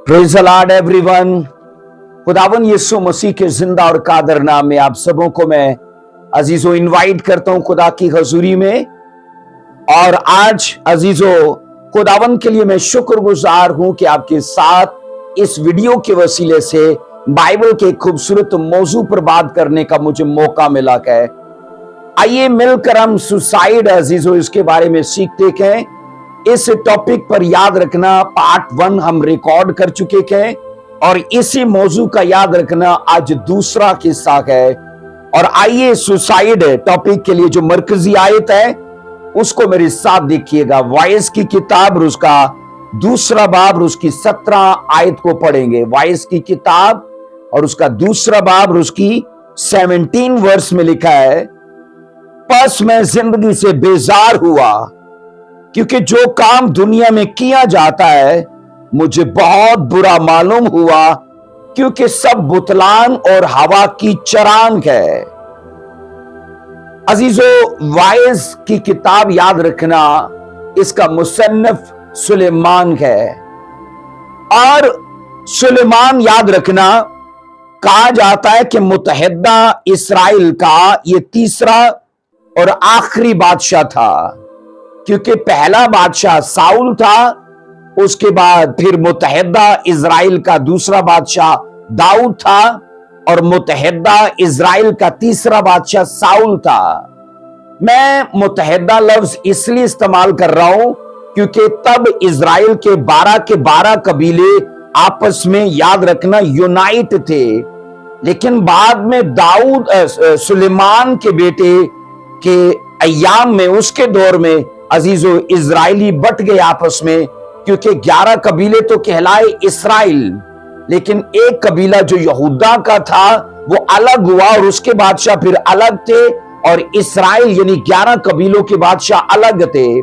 Praise the Lord everyone. खुदावन यीशु मसीह के जिंदा और कादर नाम में आप सबों को मैं अजीजों इनवाइट करता हूं खुदा की हजूरी में। और आज अजीजों खुदावन के लिए मैं शुक्रगुजार हूं कि आपके साथ इस वीडियो के वसीले से बाइबल के खूबसूरत मौजू पर बात करने का मुझे मौका मिला है। आइए मिलकर हम सुसाइड अजीजों इसके बारे में सीखते हैं। इस टॉपिक पर याद रखना पार्ट 1 हम रिकॉर्ड कर चुके हैं और इसी मौजू का याद रखना आज दूसरा किस्सा है। और आइए सुसाइड टॉपिक के लिए जो मरकजी आयत है उसको मेरे साथ देखिएगा। वाइस की किताब और उसका दूसरा बाब और उसकी 17 आयत को पढ़ेंगे। वाइस की किताब और उसका दूसरा बाब और उसकी 17 वर्स में लिखा है, बस मैं जिंदगी से बेजार हुआ क्योंकि जो काम दुनिया में किया जाता है मुझे बहुत बुरा मालूम हुआ, क्योंकि सब बुतलान और हवा की चरांग है। अजीजों वाइस की किताब याद रखना, इसका मुसन्निफ सुलेमान है। और सुलेमान याद रखना कहा जाता है कि मुत्तहिदा इस्राइल का यह तीसरा और आखिरी बादशाह था, क्योंकि पहला बादशाह साउल था, उसके बाद फिर मुत्तहिदा इजराइल का दूसरा बादशाह दाऊद था और मुत्तहिदा इजराइल का तीसरा बादशाह साउल था। मैं मुत्तहिदा लफ्ज इसलिए इस्तेमाल कर रहा हूं क्योंकि तब इजराइल के 12 कबीले आपस में याद रखना यूनाइट थे। लेकिन बाद में दाऊद सुलेमान के बेटे के अय्याम में, उसके दौर में अजीजों इजराइली बट गए आपस में, क्योंकि 11 कबीले तो कहलाए इसराइल, लेकिन एक कबीला जो यहूदा का था वो अलग हुआ और उसके बादशाह फिर अलग थे और इसराइल यानी 11 कबीलों के बादशाह अलग थे।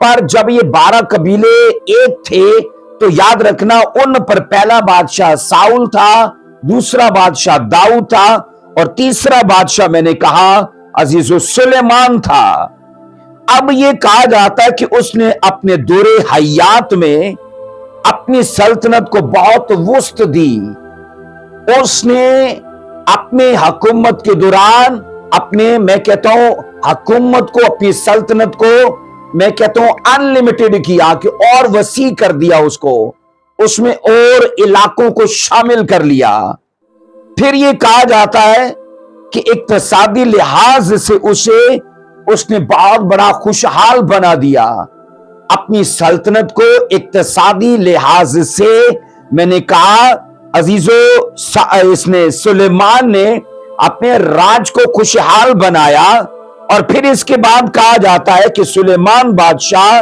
पर जब ये 12 कबीले एक थे तो याद रखना उन पर पहला बादशाह साउल था, दूसरा बादशाह दाऊद था और तीसरा बादशाह मैंने कहा अजीजों सुलेमान था। अब यह कहा जाता है कि उसने अपने दौरे हयात में अपनी सल्तनत को बहुत वुस्त दी। उसने अपने हुकूमत के दौरान मैं कहता हूं हुकूमत को, अपनी सल्तनत को मैं कहता हूं अनलिमिटेड किया, कि और वसी कर दिया उसको, उसमें और इलाकों को शामिल कर लिया। फिर यह कहा जाता है कि इक्तिसादी लिहाज से उसने बहुत बड़ा खुशहाल बना दिया। अपनी सल्तनत को इक्तिसादी लिहाज से मैंने कहा अजीजों इसने सुलेमान ने अपने राज को खुशहाल बनाया। और फिर इसके बाद कहा जाता है कि सुलेमान बादशाह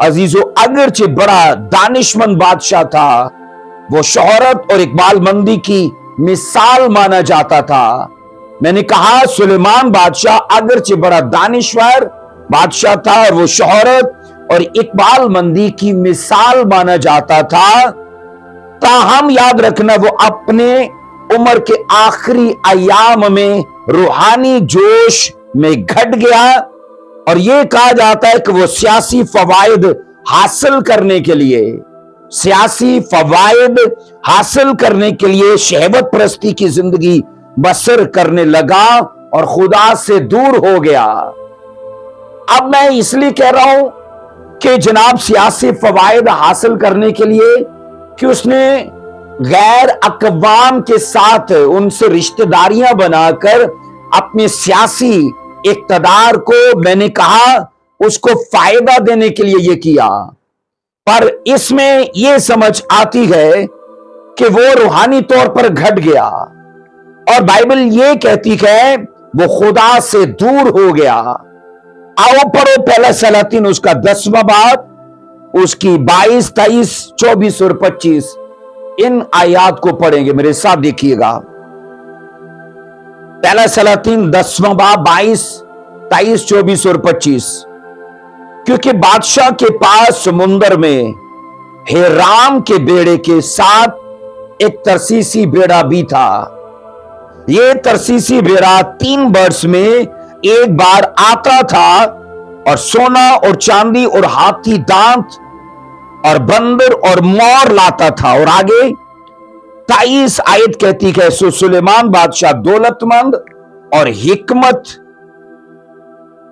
अजीजों अगरचे बड़ा दानिशमंद बादशाह था, वो शोहरत और इकबालमंदी की मिसाल माना जाता था। मैंने कहा सुलेमान बादशाह अगरचे बड़ा दानिश्वर बादशाह था और वो शोहरत और इकबालमंदी की मिसाल माना जाता था। ताहम याद रखना वो अपने उम्र के आखिरी अयाम में रूहानी जोश में घट गया और यह कहा जाता है कि वो सियासी फवायद हासिल करने के लिए शहवत परस्ती की जिंदगी बसर करने लगा और खुदा से दूर हो गया। अब मैं इसलिए कह रहा हूं कि जनाब सियासी फवायद हासिल करने के लिए कि उसने गैर अकवाम के साथ उनसे रिश्तेदारियां बनाकर अपने सियासी इक्तदार को मैंने कहा उसको फायदा देने के लिए यह किया। पर इसमें यह समझ आती है कि वो रूहानी तौर पर घट गया और बाइबल ये कहती है वो खुदा से दूर हो गया। आओ पढ़ो पहला सलातीन उसका 10वां बाब, उसकी 22, 23, 24 और 25 इन आयात को पढ़ेंगे। मेरे साथ देखिएगा। पहला सलातीन 10वां बाब 22, 23, 24 और 25। क्योंकि बादशाह के पास समुंदर में हिराम के बेड़े के साथ एक तरसीसी बेड़ा भी था। यह तरसीसी बेड़ा 3 वर्ष में एक बार आता था और सोना और चांदी और हाथी दांत और बंदर और मोर लाता था। और आगे 23 आयत कहती है, सो सुलेमान बादशाह दौलतमंद और हिकमत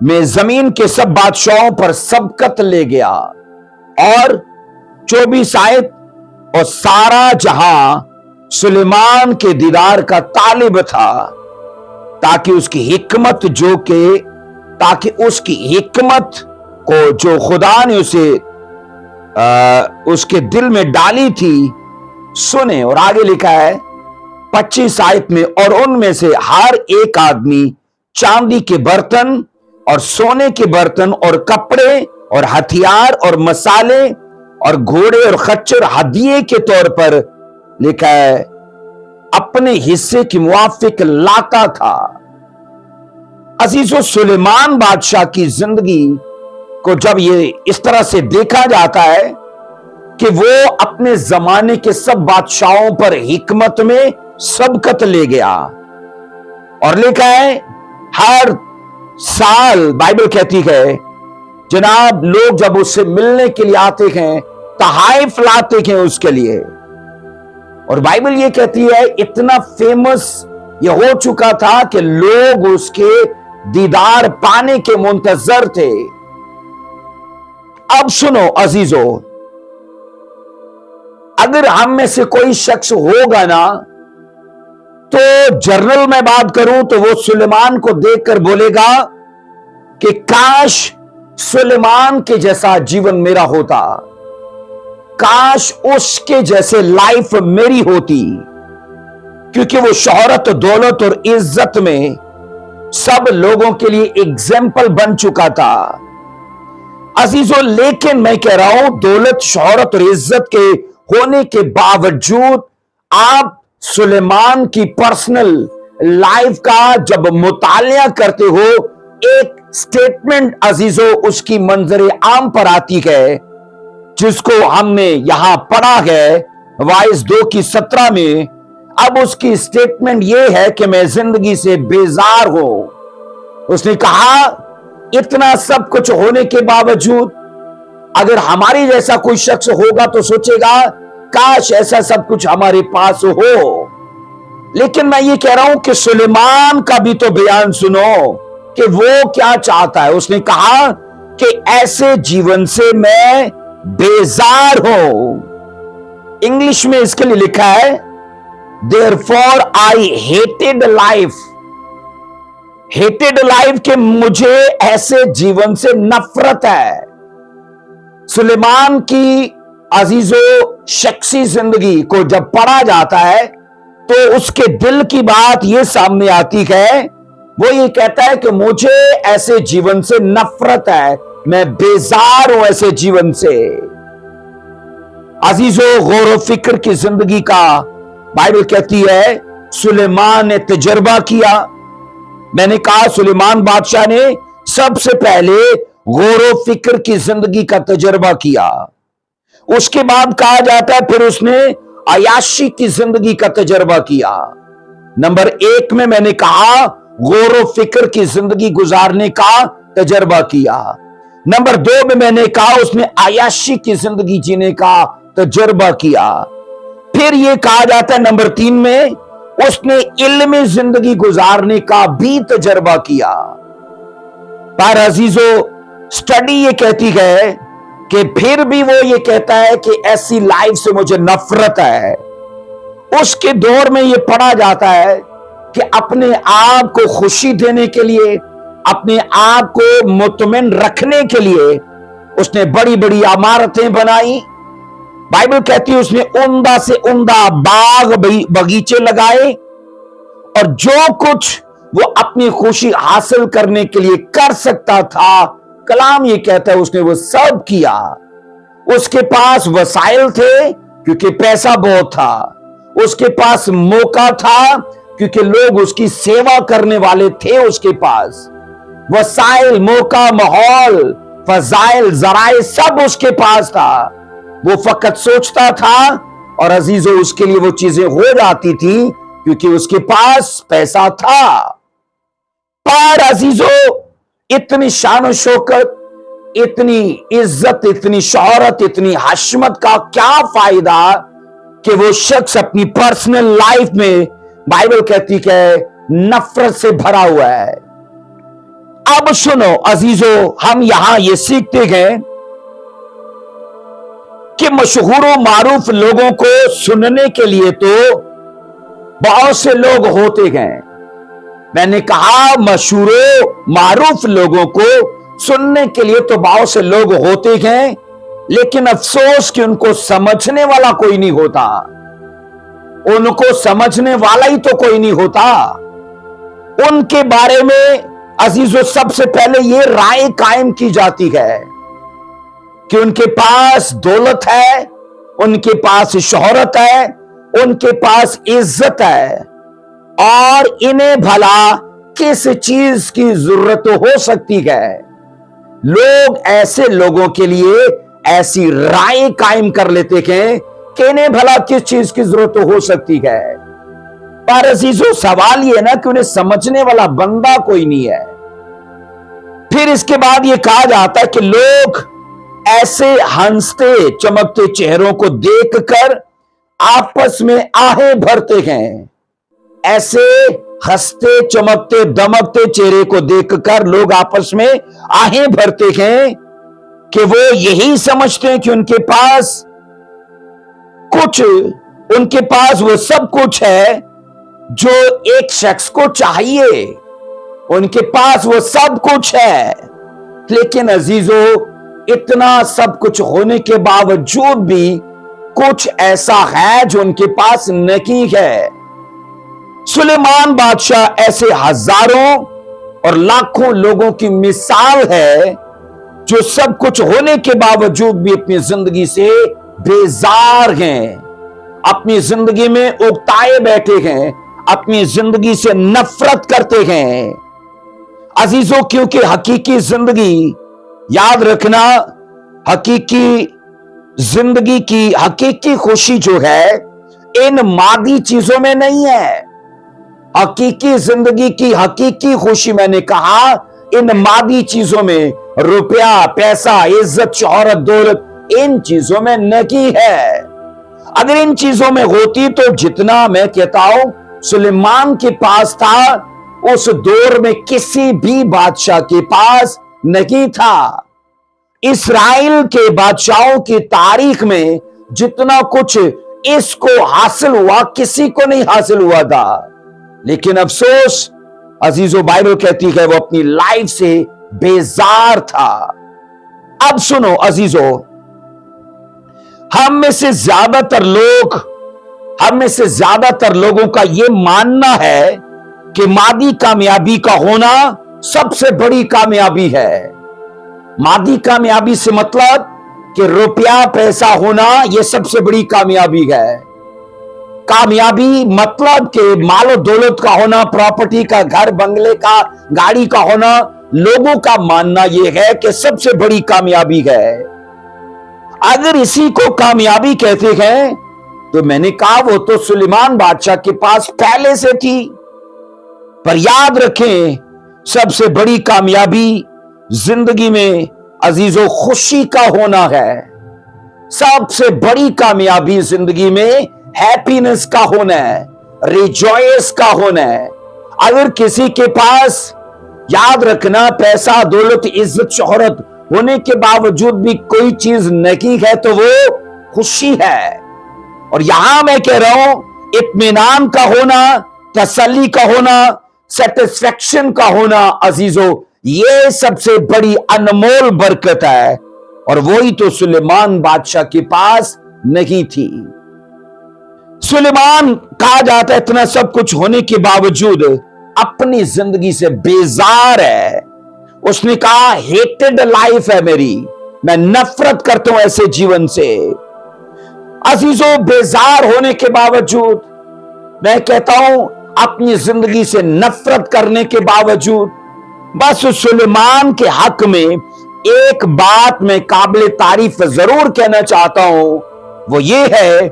में जमीन के सब बादशाहों पर सबकत ले गया। और 24 आयत, और सारा जहां सुलेमान के दीदार का तालिब था, ताकि उसकी हिकमत को जो खुदा ने उसके दिल में डाली थी सुने। और आगे लिखा है 25 आयत में, और उनमें से हर एक आदमी चांदी के बर्तन और सोने के बर्तन और कपड़े और हथियार और मसाले और घोड़े और खच्चर हदिये के तौर पर, लिखा है, अपने हिस्से की मुआफिक लाता था। अजीजों, सुलेमान बादशाह की जिंदगी को जब ये इस तरह से देखा जाता है कि वो अपने जमाने के सब बादशाहों पर हिकमत में सबकत ले गया। और लिखा है हर साल बाइबल कहती है जनाब, लोग जब उससे मिलने के लिए आते हैं, तहाइफ लाते हैं उसके लिए। और बाइबल ये कहती है इतना फेमस ये हो चुका था कि लोग उसके दीदार पाने के मुंतजर थे। अब सुनो अजीजों, अगर हम में से कोई शख्स होगा ना, तो जर्नल में बात करूं तो वो सुलेमान को देखकर बोलेगा कि काश सुलेमान के जैसा जीवन मेरा होता, काश उसके जैसे लाइफ मेरी होती, क्योंकि वो शोहरत, दौलत और इज्जत में सब लोगों के लिए एग्जाम्पल बन चुका था। अजीजों, लेकिन मैं कह रहा हूं, दौलत, शोहरत और इज्जत के होने के बावजूद आप सुलेमान की पर्सनल लाइफ का जब मुतालिया करते हो, एक स्टेटमेंट अजीजों उसकी मंजरे आम पर आती है, जिसको हमने यहां पढ़ा है वाइस 2:17 में। अब उसकी स्टेटमेंट यह है कि मैं जिंदगी से बेजार हूं। उसने कहा इतना सब कुछ होने के बावजूद अगर हमारी जैसा कोई शख्स होगा तो सोचेगा काश ऐसा सब कुछ हमारे पास हो। लेकिन मैं ये कह रहा हूं कि सुलेमान का भी तो बयान सुनो कि वो क्या चाहता है। उसने कहा कि ऐसे जीवन से मैं बेजार हूं। इंग्लिश में इसके लिए लिखा है Therefore I hated life। Hated life के मुझे ऐसे जीवन से नफरत है। सुलेमान की अजीजों शख्सी जिंदगी को जब पढ़ा जाता है तो उसके दिल की बात यह सामने आती है, वो ये कहता है कि मुझे ऐसे जीवन से नफरत है, मैं बेजार हूं ऐसे जीवन से। अजीजों, गौर व फिक्र की जिंदगी का बाइबल कहती है सुलेमान ने तजर्बा किया। मैंने कहा सुलेमान बादशाह ने सबसे पहले गौर व फिक्र की जिंदगी का तजर्बा किया। उसके बाद कहा जाता है फिर उसने अयाशी की जिंदगी का तजर्बा किया। नंबर 1 में मैंने कहा गौर व फिक्र की जिंदगी गुजारने का तजर्बा किया। नंबर 2 में मैंने कहा उसने अयाशी की जिंदगी जीने का तजर्बा किया। फिर यह कहा जाता है नंबर 3 में उसने इल्मी जिंदगी गुजारने का भी तजर्बा किया। पर अजीजों, स्टडी ये कहती है कि फिर भी वो ये कहता है कि ऐसी लाइफ से मुझे नफरत है। उसके दौर में ये पढ़ा जाता है कि अपने आप को खुशी देने के लिए, अपने आप को मुतमिन रखने के लिए उसने बड़ी बड़ी इमारतें बनाई। बाइबल कहती है उसने उम्दा से उम्दा बाग बगीचे लगाए, और जो कुछ वो अपनी खुशी हासिल करने के लिए कर सकता था, कलाम ये कहता है उसने वो सब किया। उसके पास वसाइल थे क्योंकि पैसा बहुत था, उसके पास मौका था क्योंकि लोग उसकी सेवा करने वाले थे। उसके पास वसाइल, मौका, माहौल, फजाइल, जराए सब उसके पास था। वो फकत सोचता था और अजीजों उसके लिए वो चीजें हो जाती थी क्योंकि उसके पास पैसा था। पर अजीजों, इतनी शान और शौकत, इतनी इज्जत, इतनी शोहरत, इतनी हशमत का क्या फायदा कि वो शख्स अपनी पर्सनल लाइफ में, बाइबल कहती है, नफरत से भरा हुआ है। अब सुनो अजीजों, हम यहां ये सीखते हैं कि मशहूर मारूफ लोगों को सुनने के लिए तो बहुत से लोग होते हैं। मैंने कहा मशहूर मारूफ लोगों को सुनने के लिए तो बहुत से लोग होते हैं, लेकिन अफसोस कि उनको समझने वाला कोई नहीं होता। उनको समझने वाला ही तो कोई नहीं होता। उनके बारे में अजीजों सबसे पहले ये राय कायम की जाती है कि उनके पास दौलत है, उनके पास शोहरत है, उनके पास इज्जत है, और इन्हें भला किस चीज की जरूरत हो सकती है। लोग ऐसे लोगों के लिए ऐसी राय कायम कर लेते हैं कि इन्हें भला किस चीज की जरूरत हो सकती है। पर अजीजों सवाल ये ना कि उन्हें समझने वाला बंदा कोई नहीं है। फिर इसके बाद ये कहा जाता है कि लोग ऐसे हंसते चमकते चेहरों को देखकर आपस में आहें भरते हैं। ऐसे हंसते चमकते दमकते चेहरे को देखकर लोग आपस में आहें भरते हैं कि वो यही समझते हैं कि उनके पास वो सब कुछ है जो एक शख्स को चाहिए। उनके पास वो सब कुछ है, लेकिन अजीजों इतना सब कुछ होने के बावजूद भी कुछ ऐसा है जो उनके पास नहीं है। सुलेमान बादशाह ऐसे हजारों और लाखों लोगों की मिसाल है जो सब कुछ होने के बावजूद भी अपनी जिंदगी से बेजार हैं, अपनी जिंदगी में उकताए बैठे हैं, अपनी जिंदगी से नफरत करते हैं। अजीजों क्योंकि हकीकी जिंदगी, याद रखना, हकीकी जिंदगी की हकीकी खुशी जो है इन मादी चीजों में नहीं है। हकीकी जिंदगी की हकीकी खुशी, मैंने कहा, इन मादी चीजों में, रुपया, पैसा, इज्जत, शोहरत, दौलत, इन चीजों में नहीं है। अगर इन चीजों में होती तो जितना मैं कहता हूं सुलेमान के पास था, उस दौर में किसी भी बादशाह के पास नहीं था। इस्राएल के बादशाहों की तारीख में जितना कुछ इसको हासिल हुआ किसी को नहीं हासिल हुआ था। लेकिन अफसोस अजीजों, बाइबल कहती है वो अपनी लाइफ से बेजार था। अब सुनो अजीजों, हम में से ज्यादातर लोगों का यह मानना है कि मादी कामयाबी का होना सबसे बड़ी कामयाबी है। मादी कामयाबी से मतलब कि रुपया पैसा होना यह सबसे बड़ी कामयाबी है। कामयाबी मतलब कि मालो दौलत का होना, प्रॉपर्टी का, घर बंगले का, गाड़ी का होना, लोगों का मानना यह है कि सबसे बड़ी कामयाबी है। अगर इसी को कामयाबी कहते हैं तो मैंने कहा वो तो सुलेमान बादशाह के पास पहले से थी। पर याद रखें, सबसे बड़ी कामयाबी जिंदगी में अजीजों खुशी का होना है। सबसे बड़ी कामयाबी जिंदगी में हैप्पीनेस का होना है, रिजॉयस का होना है। अगर किसी के पास, याद रखना, पैसा, दौलत, इज्जत, शोहरत होने के बावजूद भी कोई चीज नहीं है तो वो खुशी है। और यहां मैं कह रहा हूं इत्मीनान का होना, तसल्ली का होना, सेटिस्फेक्शन का होना, अजीजों, ये सबसे बड़ी अनमोल बरकत है। और वही तो सुलेमान बादशाह के पास नहीं थी। सुलेमान कहा जाता है इतना सब कुछ होने के बावजूद अपनी जिंदगी से बेजार है। उसने कहा हेटेड लाइफ है मेरी, मैं नफरत करता हूं ऐसे जीवन से। अजीजों, बेजार होने के बावजूद, मैं कहता हूं अपनी जिंदगी से नफरत करने के बावजूद, बस सुलेमान के हक में एक बात मैं काबिल तारीफ जरूर कहना चाहता हूं, वो ये है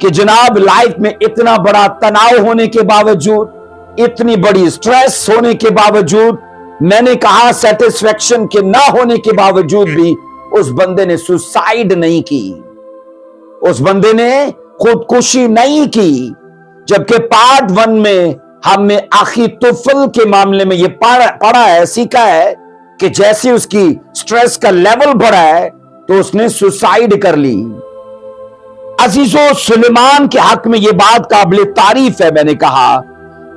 कि जनाब लाइफ में इतना बड़ा तनाव होने के बावजूद, इतनी बड़ी स्ट्रेस होने के बावजूद, میں نے کہا سیٹسفیکشن کے نہ ہونے کے باوجود بھی اس بندے نے سوسائیڈ نہیں کی، اس بندے نے خودکشی نہیں کی، جبکہ پارٹ 1 میں ہم نے اخی طفل کے معاملے میں یہ پڑھا ہے، سیکھا ہے کہ جیسے اس کی سٹریس کا لیول بڑھا ہے تو اس نے سوسائیڈ کر لی۔ عزیزو، سلیمان کے حق میں یہ بات قابل تعریف ہے، میں نے کہا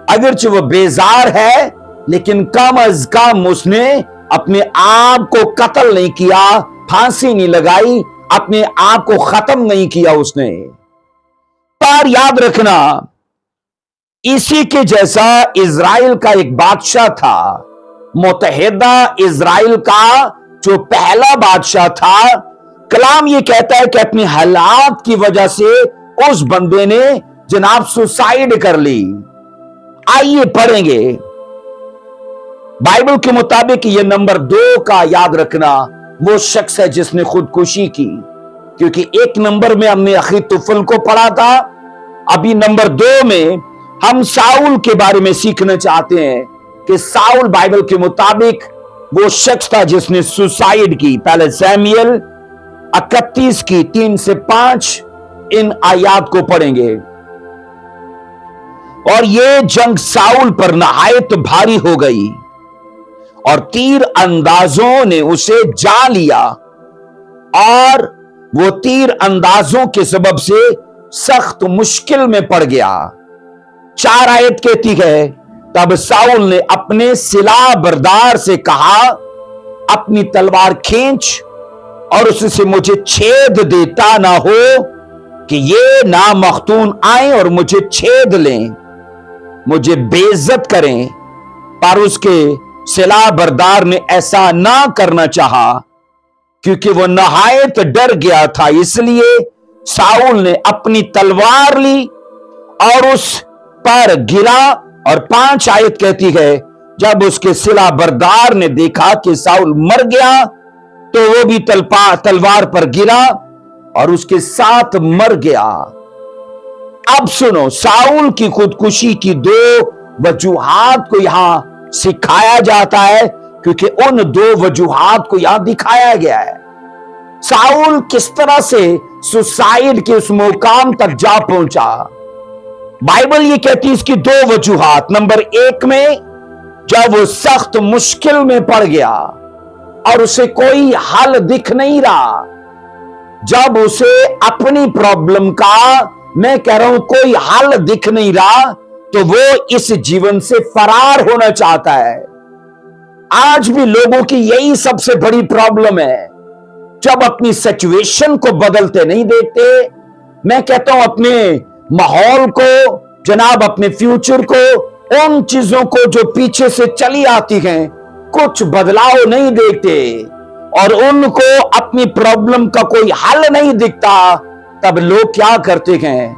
اگرچہ وہ بیزار ہے لیکن کم از کم اس نے اپنے آپ کو قتل نہیں کیا، پھانسی نہیں لگائی، اپنے آپ کو ختم نہیں کیا اس نے۔ پر یاد رکھنا، اسی کے جیسا اسرائیل کا ایک بادشاہ تھا، متحدہ اسرائیل کا جو پہلا بادشاہ تھا، کلام یہ کہتا ہے کہ اپنی حالات کی وجہ سے اس بندے نے جناب سوسائیڈ کر لی۔ آئیے پڑھیں گے، بائبل کے مطابق یہ نمبر 2 کا یاد رکھنا وہ شخص ہے جس نے خودکشی کی، کیونکہ 1 نمبر میں ہم نے اخی طفل کو پڑھا تھا، ابھی نمبر 2 میں ہم ساؤل کے بارے میں سیکھنا چاہتے ہیں کہ ساؤل بائبل کے مطابق وہ شخص تھا جس نے سوسائیڈ کی۔ پہلے سیموئیل 31 کی 3 سے 5 ان آیات کو پڑھیں گے۔ اور یہ جنگ ساؤل پر نہایت بھاری ہو گئی اور تیر اندازوں نے اسے جا لیا، اور وہ تیر اندازوں کے سبب سے سخت مشکل میں پڑ گیا۔ 4 آیت کہتی ہے، تب ساؤل نے اپنے سلاح بردار سے کہا، اپنی تلوار کھینچ اور اس سے مجھے چھید دیتا نہ ہو کہ یہ نامختون آئیں اور مجھے چھید لیں، مجھے بے عزت کریں۔ پر اس کے سلاح بردار نے ایسا نہ کرنا چاہا کیونکہ وہ نہایت ڈر گیا تھا، اس لیے ساؤل نے اپنی تلوار لی اور اس پر گرا۔ اور 5 آیت کہتی ہے، جب اس کے سلاح بردار نے دیکھا کہ ساؤل مر گیا تو وہ بھی تلوار پر گرا اور اس کے ساتھ مر گیا۔ اب سنو، ساؤل کی خودکشی کی 2 وجوہات کو یہاں سکھایا جاتا ہے، کیونکہ ان 2 وجوہات کو یہاں دکھایا گیا ہے۔ ساؤل کس طرح سے سوسائیڈ کے اس مقام تک جا پہنچا؟ بائبل یہ کہتی ہے اس کی 2 وجوہات۔ نمبر 1 میں جب وہ سخت مشکل میں پڑ گیا اور اسے کوئی حل دکھ نہیں رہا، جب اسے اپنی پرابلم کا میں کہہ رہا ہوں کوئی حل دکھ نہیں رہا تو وہ اس جیون سے فرار ہونا چاہتا ہے۔ آج بھی لوگوں کی یہی سب سے بڑی پرابلم ہے، جب اپنی سچویشن کو بدلتے نہیں دیکھتے۔ میں کہتا ہوں اپنے ماحول کو، جناب اپنے فیوچر کو، ان چیزوں کو جو پیچھے سے چلی آتی ہیں، کچھ بدلاؤ نہیں دیکھتے اور ان کو اپنی پرابلم کا کوئی حل نہیں دکھتا، تب لوگ کیا کرتے ہیں؟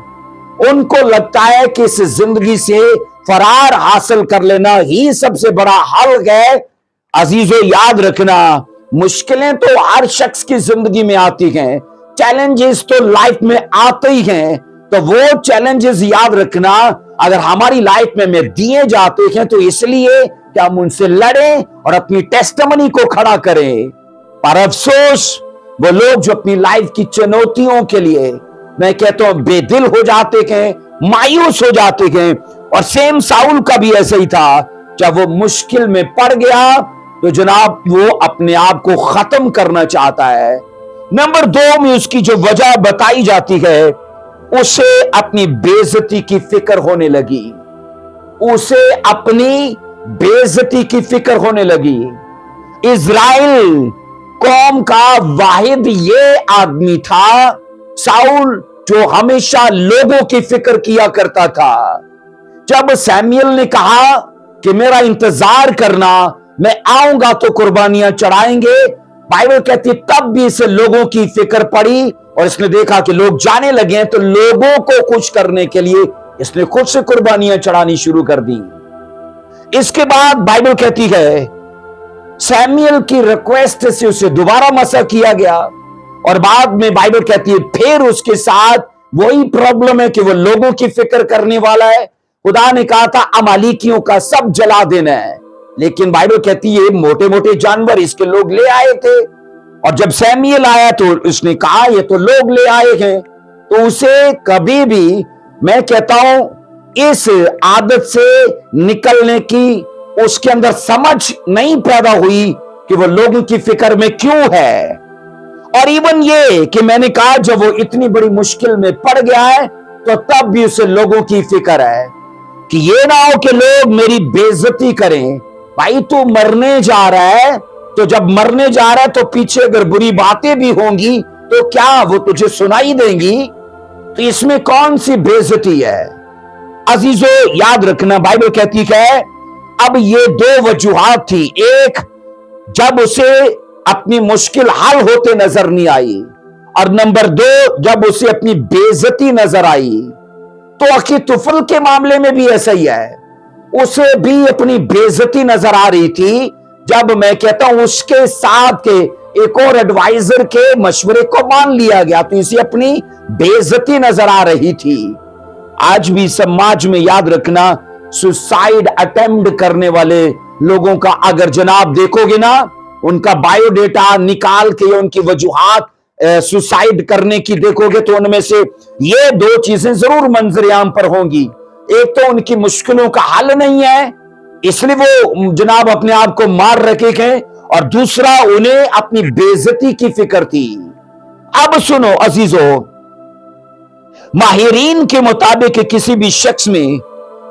ان کو لگتا ہے کہ اس زندگی سے فرار حاصل کر لینا ہی سب سے بڑا حل ہے۔ عزیزو، یاد رکھنا، مشکلیں تو ہر شخص کی زندگی میں آتی ہیں، چیلنجز تو لائف میں آتے ہی ہیں، تو وہ چیلنجز یاد رکھنا اگر ہماری لائف میں دیے جاتے ہیں تو اس لیے کہ ہم ان سے لڑیں اور اپنی ٹیسٹمنی کو کھڑا کریں۔ پر افسوس وہ لوگ جو اپنی لائف کی چنوتیوں کے لیے میں کہتا ہوں بے دل ہو جاتے ہیں، مایوس ہو جاتے ہیں۔ اور سیم ساؤل کا بھی ایسا ہی تھا، جب وہ مشکل میں پڑ گیا تو جناب وہ اپنے آپ کو ختم کرنا چاہتا ہے۔ نمبر 2 میں اس کی جو وجہ بتائی جاتی ہے، اسے اپنی بے عزتی کی فکر ہونے لگی، اسے اپنی بے عزتی کی فکر ہونے لگی۔ اسرائیل قوم کا واحد یہ آدمی تھا ساؤل جو ہمیشہ لوگوں کی فکر کیا کرتا تھا۔ جب سیموئیل نے کہا کہ میرا انتظار کرنا، میں آؤں گا تو قربانیاں چڑھائیں گے، بائبل کہتی تب بھی اسے لوگوں کی فکر پڑی اور اس نے دیکھا کہ لوگ جانے لگے ہیں تو لوگوں کو خوش کرنے کے لیے اس نے خود سے قربانیاں چڑھانی شروع کر دی۔ اس کے بعد بائبل کہتی ہے سیموئیل کی ریکویسٹ سے اسے دوبارہ مسح کیا گیا، اور بعد میں بائبل کہتی ہے پھر اس کے ساتھ وہی پرابلم ہے کہ وہ لوگوں کی فکر کرنے والا ہے۔ خدا نے کہا تھا امالیکیوں کا سب جلا دینا ہے، लेकिन बाइबल कहती है मोटे मोटे जानवर इसके लोग ले आए थे, और जब सैमुएल आया तो उसने कहा ये तो लोग ले आए हैं। तो उसे कभी भी, मैं कहता हूं, इस आदत से निकलने की उसके अंदर समझ नहीं पैदा हुई कि वो लोगों की फिक्र में क्यों है। और इवन ये कि मैंने कहा जब वो इतनी बड़ी मुश्किल में पड़ गया है तो तब भी उसे लोगों की फिक्र है कि ये ना हो कि लोग मेरी बेइज्जती करें। भाई तू मरने जा रहा है, तो जब मरने जा रहा है तो पीछे अगर बुरी बातें भी होंगी तो क्या वो तुझे सुनाई देंगी? तो इसमें कौन सी बेइज्जती है? अजीजो याद रखना, बाइबल कहती है अब ये दो वजूहात थी। एक, जब उसे अपनी मुश्किल हल होते नजर नहीं आई, और नंबर दो, जब उसे अपनी बेइज्जती नजर आई। तो अखीतुफल के मामले में भी ऐसा ही है, उसे भी अपनी बेइज्जती नजर आ रही थी। जब मैं कहता हूं उसके साथ के एक और एडवाइजर के मशवरे को मान लिया गया तो इसे अपनी बेइज्जती नजर आ रही थी। आज भी समाज में याद रखना, सुसाइड अटेम्प्ट करने वाले लोगों का अगर जनाब देखोगे ना, उनका बायोडेटा निकाल के उनकी वजूहात सुसाइड करने की देखोगे तो उनमें से ये दो चीजें जरूर मंजर-ए-आम पर होंगी। एक तो उनकी मुश्किलों का हल नहीं है इसलिए वो जनाब अपने आप को मार रखे हैं, और दूसरा उन्हें अपनी बेइज्जती की फिक्र थी। अब सुनो अजीजो, माहिरीन के मुताबिक किसी भी शख्स में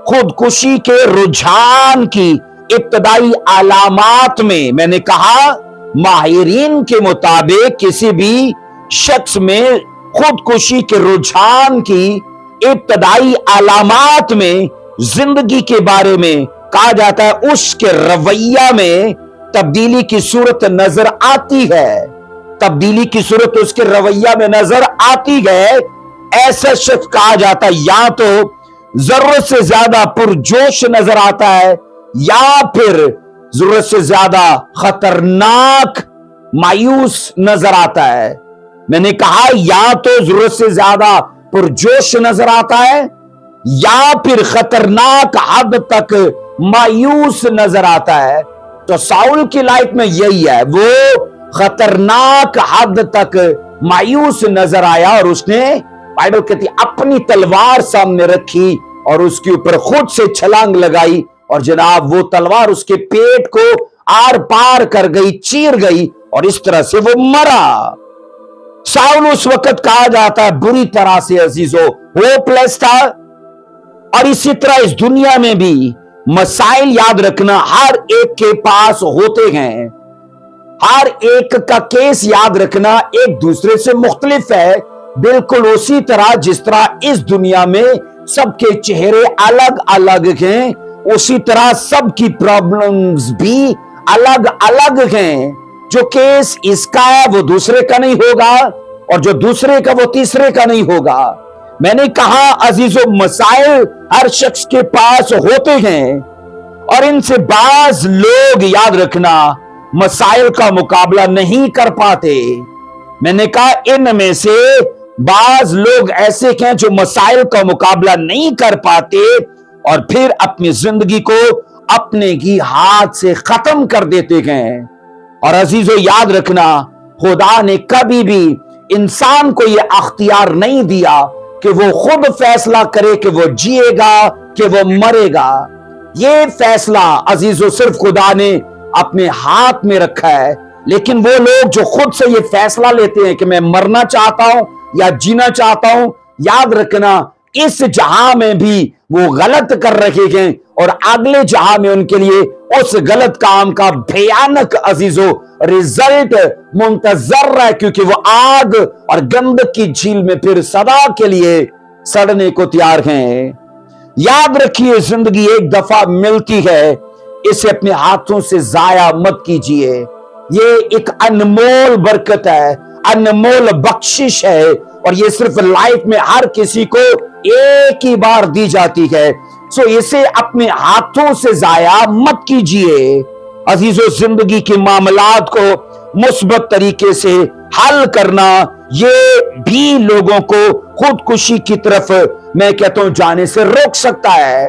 खुदकुशी के रुझान की इब्तदाई अलामात में, मैंने कहा माहिरीन के मुताबिक किसी भी शख्स में खुदकुशी के रुझान की इब्तदाई अलामात में जिंदगी के बारे में कहा जाता है उसके रवैया में तब्दीली की सूरत नजर आती है। तब्दीली की सूरत उसके रवैया में नजर आती है। ऐसा शख्स कहा जाता है या तो जरूरत से ज्यादा पुरजोश नजर आता है या फिर जरूरत से ज्यादा खतरनाक मायूस नजर आता है। मैंने कहा या तो जरूरत से ज्यादा पुरजोश नजर आता है या फिर खतरनाक हद तक मायूस नजर आता है। तो साउल की लाइफ में यही है, वो खतरनाक हद तक मायूस नजर आया और उसने, बाइबल कहती अपनी तलवार सामने रखी और उसके ऊपर खुद से छलांग लगाई, और जनाब वो तलवार उसके पेट को आर पार कर गई, चीर गई, और इस तरह से वो मरा। साउल उस वक्त कहा जाता है बुरी तरह से अजीजो होपलेस था। और इसी तरह इस दुनिया में भी मसाइल याद रखना हर एक के पास होते हैं। हर एक का केस याद रखना एक दूसरे से मुख्तलिफ है, बिल्कुल उसी तरह जिस तरह इस दुनिया में सबके चेहरे अलग अलग हैं, उसी तरह सबकी प्रॉब्लम्स भी अलग अलग हैं। जो केस इसका है वो दूसरे का नहीं होगा, और जो दूसरे का वो तीसरे का नहीं होगा। मैंने कहा अजीजों, मसाइल हर शख्स के पास होते हैं, और इनसे बाज लोग याद रखना मसाइल का मुकाबला नहीं कर पाते। मैंने कहा इनमें से बाज लोग ऐसे हैं जो मसाइल का मुकाबला नहीं कर पाते और फिर अपनी जिंदगी को अपने ही हाथ से खत्म कर देते हैं। और अजीजों याद रखना, खुदा ने कभी भी इंसान को यह अख्तियार नहीं दिया कि वो खुद फैसला करे कि वो जिएगा कि वो मरेगा। ये फैसला अजीजों सिर्फ खुदा ने अपने हाथ में रखा है। लेकिन वो लोग जो खुद से ये फैसला लेते हैं कि मैं मरना चाहता हूं या जीना चाहता हूं, याद रखना इस जहां में भी वो गलत कर रहे हैं और अगले जहां में उनके लिए उस गलत काम का भयानक अजीजों रिजल्ट मुंतजर है, क्योंकि वो आग और गंधक की झील में फिर सदा के लिए सड़ने को तैयार हैं। याद रखिए, जिंदगी एक दफा मिलती है, इसे अपने हाथों से जाया मत कीजिए। ये एक अनमोल बरकत है, अनमोल बख्शिश है, और ये सिर्फ लाइफ में हर किसी को एक ही बार दी जाती है। सो इसे अपने हाथों से जाया मत कीजिए। अजीजों, जिंदगी के मामलात को मुस्बत तरीके से हल करना ये भी लोगों को खुदकुशी की तरफ, मैं कहता हूं, जाने से रोक सकता है।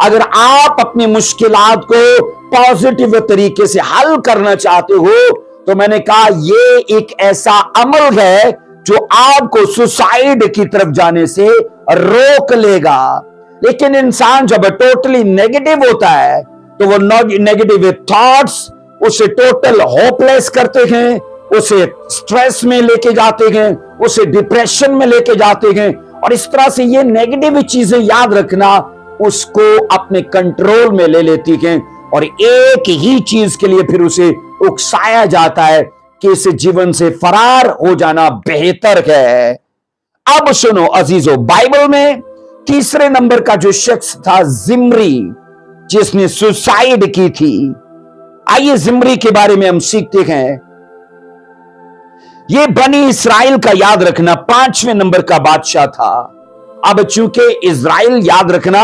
अगर आप अपनी मुश्किलात को पॉजिटिव तरीके से हल करना चाहते हो, तो मैंने कहा ये एक ऐसा अमल है जो आपको सुसाइड की तरफ जाने से रोक लेगा। लेकिन इंसान जब टोटली नेगेटिव होता है तो वो नेगेटिव थॉट्स उसे टोटल होपलेस करते हैं, उसे स्ट्रेस में लेके जाते हैं, उसे डिप्रेशन में लेके जाते हैं, और इस तरह से ये नेगेटिव चीजें याद रखना उसको अपने कंट्रोल में ले लेती हैं, और एक ही चीज के लिए फिर उसे उकसाया जाता है कि इस जीवन से फरार हो जाना बेहतर है। अब सुनो अजीजों, बाइबल में तीसरे नंबर का जो शख्स था जिम्री, जिसने सुसाइड की थी। आइए जिम्री के बारे में हम सीखते हैं। ये बनी इस्राइल का याद रखना 5वें नंबर का बादशाह था। अब चूंकि इस्राइल याद रखना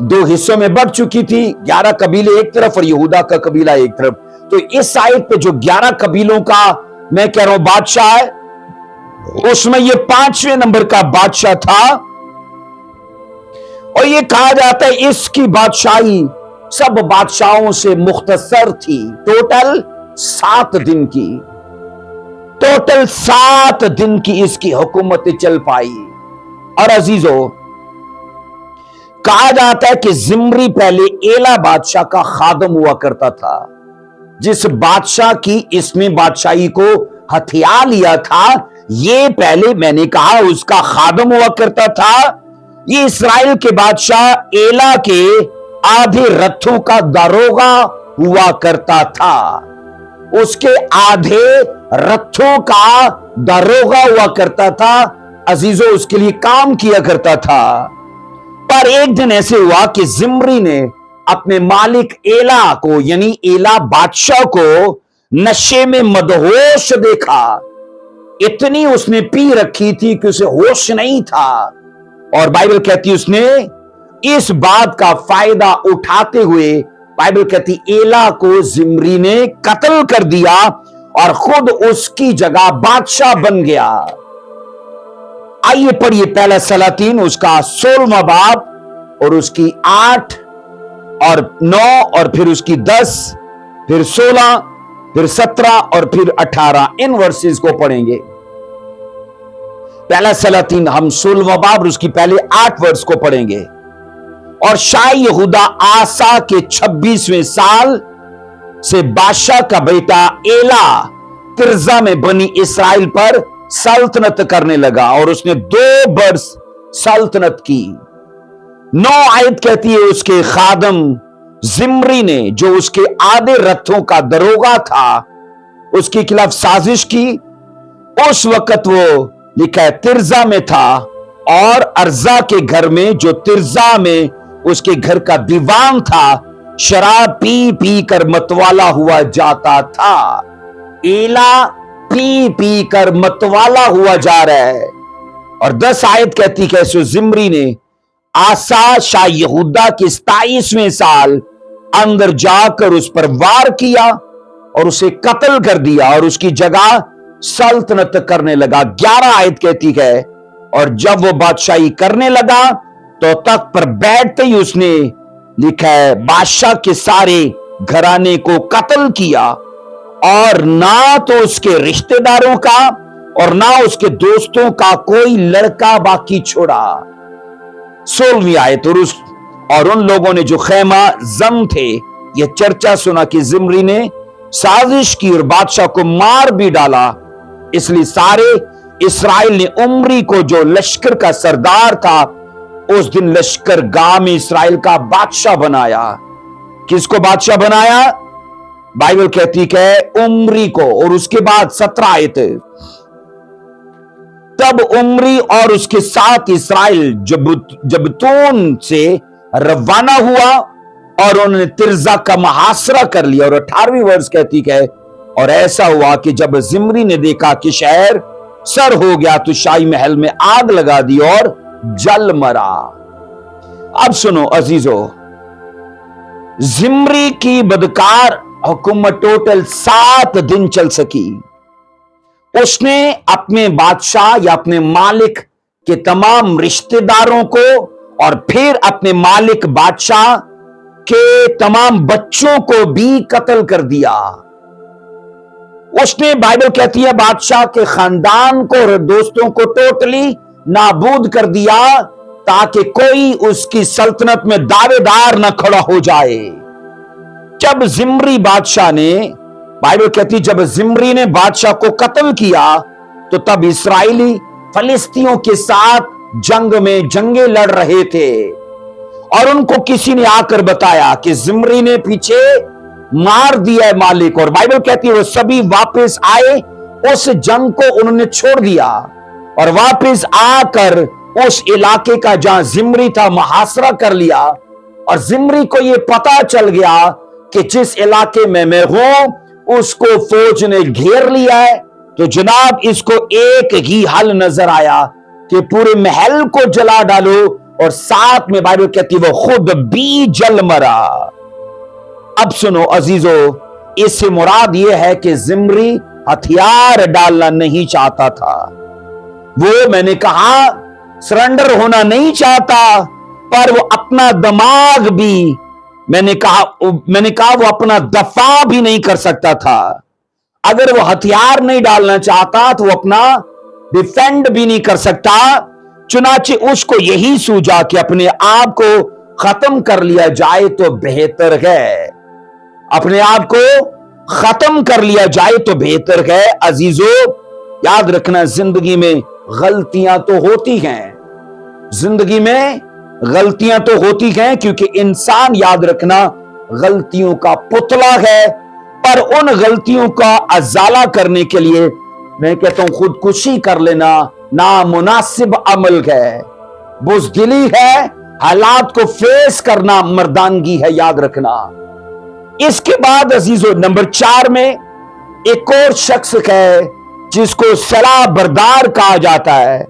2 हिस्सों में बढ़ चुकी थी, 11 कबीले एक तरफ और यहूदा का कबीला एक तरफ, तो इस साइड पे जो 11 कबीलों का मैं कह रहा हूं बादशाह है, उसमें ये 5वें नंबर का बादशाह था। और ये कहा जाता है इसकी बादशाही सब बादशाहों से मुख्तसर थी। टोटल 7 दिन की, टोटल 7 दिन की इसकी हुकूमत चल पाई। और अजीजों, कहा जाता है कि जिम्री पहले एला बादशाह का खादम हुआ करता था। जिस बादशाह की इसमें बादशाही को हथिया लिया था, ये पहले मैंने कहा उसका खादम हुआ करता था। ये इस्राएल के बादशाह एला के आधे रथों का दारोगा हुआ करता था। उसके आधे रथों का दारोगा हुआ करता था। अजीजों, उसके लिए काम किया करता था। पर एक दिन ऐसे हुआ कि जिम्री ने अपने मालिक एला को, यानी एला बादशाह को नशे में मदहोश देखा। इतनी उसने पी रखी थी कि उसे होश नहीं था, और बाइबल कहती उसने इस बात का फायदा उठाते हुए, बाइबल कहती एला को जिम्री ने कत्ल कर दिया और खुद उसकी जगह बादशाह बन गया। आइए पढ़िए पहला सलातीन उसका 16वां बाब और उसकी 8 और 9 और फिर उसकी 10, फिर 16, फिर 17 और फिर 18। इन वर्सेस को पढ़ेंगे। पहला सलातीन हम 16वां बाब और उसकी पहले 8 वर्ष को पढ़ेंगे। और शाह यहूदा आसा के 26वें साल से बादशाह का बेटा एला तिर्जा में बनी इस्राइल पर सल्तनत करने लगा, और उसने 2 वर्ष सल्तनत की। 9 आयत कहती है उसके खादम जिम्री ने, जो उसके आधे रथों का दरोगा था, उसके खिलाफ साजिश की। उस वक्त वो लिखा है तिर्जा में था, और अर्जा के घर में, जो तिर्जा में उसके घर का दीवान था, शराब पी पी कर मतवाला हुआ जाता था। एला पी पी कर मतवाला हुआ जा रहा है। और 10 आयत कहती कैसे जिम्री ने आसा शाह यहूदा के 27वें साल अंदर जाकर उस पर वार किया और उसे कत्ल कर दिया, और उसकी जगह सल्तनत करने लगा। 11 आयत कहती है और जब वो बादशाही करने लगा तो तख्त पर बैठते ही उसने, लिखा है, बादशाह के सारे घराने को कत्ल किया, और ना तो उसके रिश्तेदारों का और ना उसके दोस्तों का कोई लड़का बाकी छोड़ा। 16वीं आयत और उन लोगों ने जो खैमा जम थे, यह चर्चा सुना कि जिम्री ने साजिश की और बादशाह को मार भी डाला। इसलिए सारे इस्राएल ने उम्री को, जो लश्कर का सरदार था, उस दिन लश्कर गाह में इस्राएल का बादशाह बनाया। किसको बादशाह बनाया? बाइबल कहती है उम्री को। और उसके बाद 17 आयत, तब उम्री और उसके साथ इस्राएल जबतून से रवाना हुआ और उन्होंने तिर्जा का मुहासरा कर लिया। और 18वीं वर्ष कहती है और ऐसा हुआ कि जब जिम्री ने देखा कि शहर सर हो गया तो शाही महल में आग लगा दी और जल मरा। अब सुनो अजीजों, जिम्री की बदकार हुकूमत टोटल 7 दिन चल सकी। उसने अपने बादशाह या अपने मालिक के तमाम रिश्तेदारों को और फिर अपने मालिक बादशाह के तमाम बच्चों को भी कत्ल कर दिया। उसने, बाइबल कहती है, बादशाह के खानदान को और दोस्तों को टोटली नाबूद कर दिया, ताकि कोई उसकी सल्तनत में दावेदार न खड़ा हो जाए। जब जिम्री बादशाह ने, बाइबल कहती है, जब जिम्री ने बादशाह को कत्ल किया, तो तब इस्राएली फलिस्तियों के साथ जंग में जंगे लड़ रहे थे, और उनको किसी ने आकर बताया कि जिम्री ने पीछे मार दिया है मालिक। और बाइबल कहती है वो सभी वापस आए, उस जंग को उन्होंने छोड़ दिया और वापस आकर उस इलाके का जहां जिम्री था मुहासरा कर लिया। और जिम्री को यह पता चल गया कि जिस इलाके में मैं हूं उसको फौज ने घेर लिया है। तो जनाब, इसको एक ही हल नजर आया कि पूरे महल को जला डालो, और साथ में बाइबल कहती है वो खुद भी जल मरा। अब सुनो अजीजो, इससे मुराद यह है कि जिम्री हथियार डालना नहीं चाहता था। वो, मैंने कहा, सरेंडर होना नहीं चाहता, पर वो अपना दिमाग भी, मैंने कहा वो अपना दफा भी नहीं कर सकता था। अगर वो हथियार नहीं डालना चाहता तो वो अपना डिफेंड भी नहीं कर सकता। चुनाचे उसको यही सूझा कि अपने आप को खत्म कर लिया जाए तो बेहतर है, अपने आप को खत्म कर लिया जाए तो बेहतर है। अजीजों, याद रखना, जिंदगी में गलतियां तो होती हैं, जिंदगी में गलतियां तो होती हैं, क्योंकि इंसान, याद रखना, गलतियों का पुतला है। पर उन गलतियों का अजाला करने के लिए मैं कहता हूं खुदकुशी कर लेना नामुनासिब अमल है, बुज़दिली है, हालात को फेस करना मर्दानगी है, याद रखना। इसके बाद अजीजों, नंबर 4 में एक और शख्स है जिसको सलाह बरदार कहा जाता है।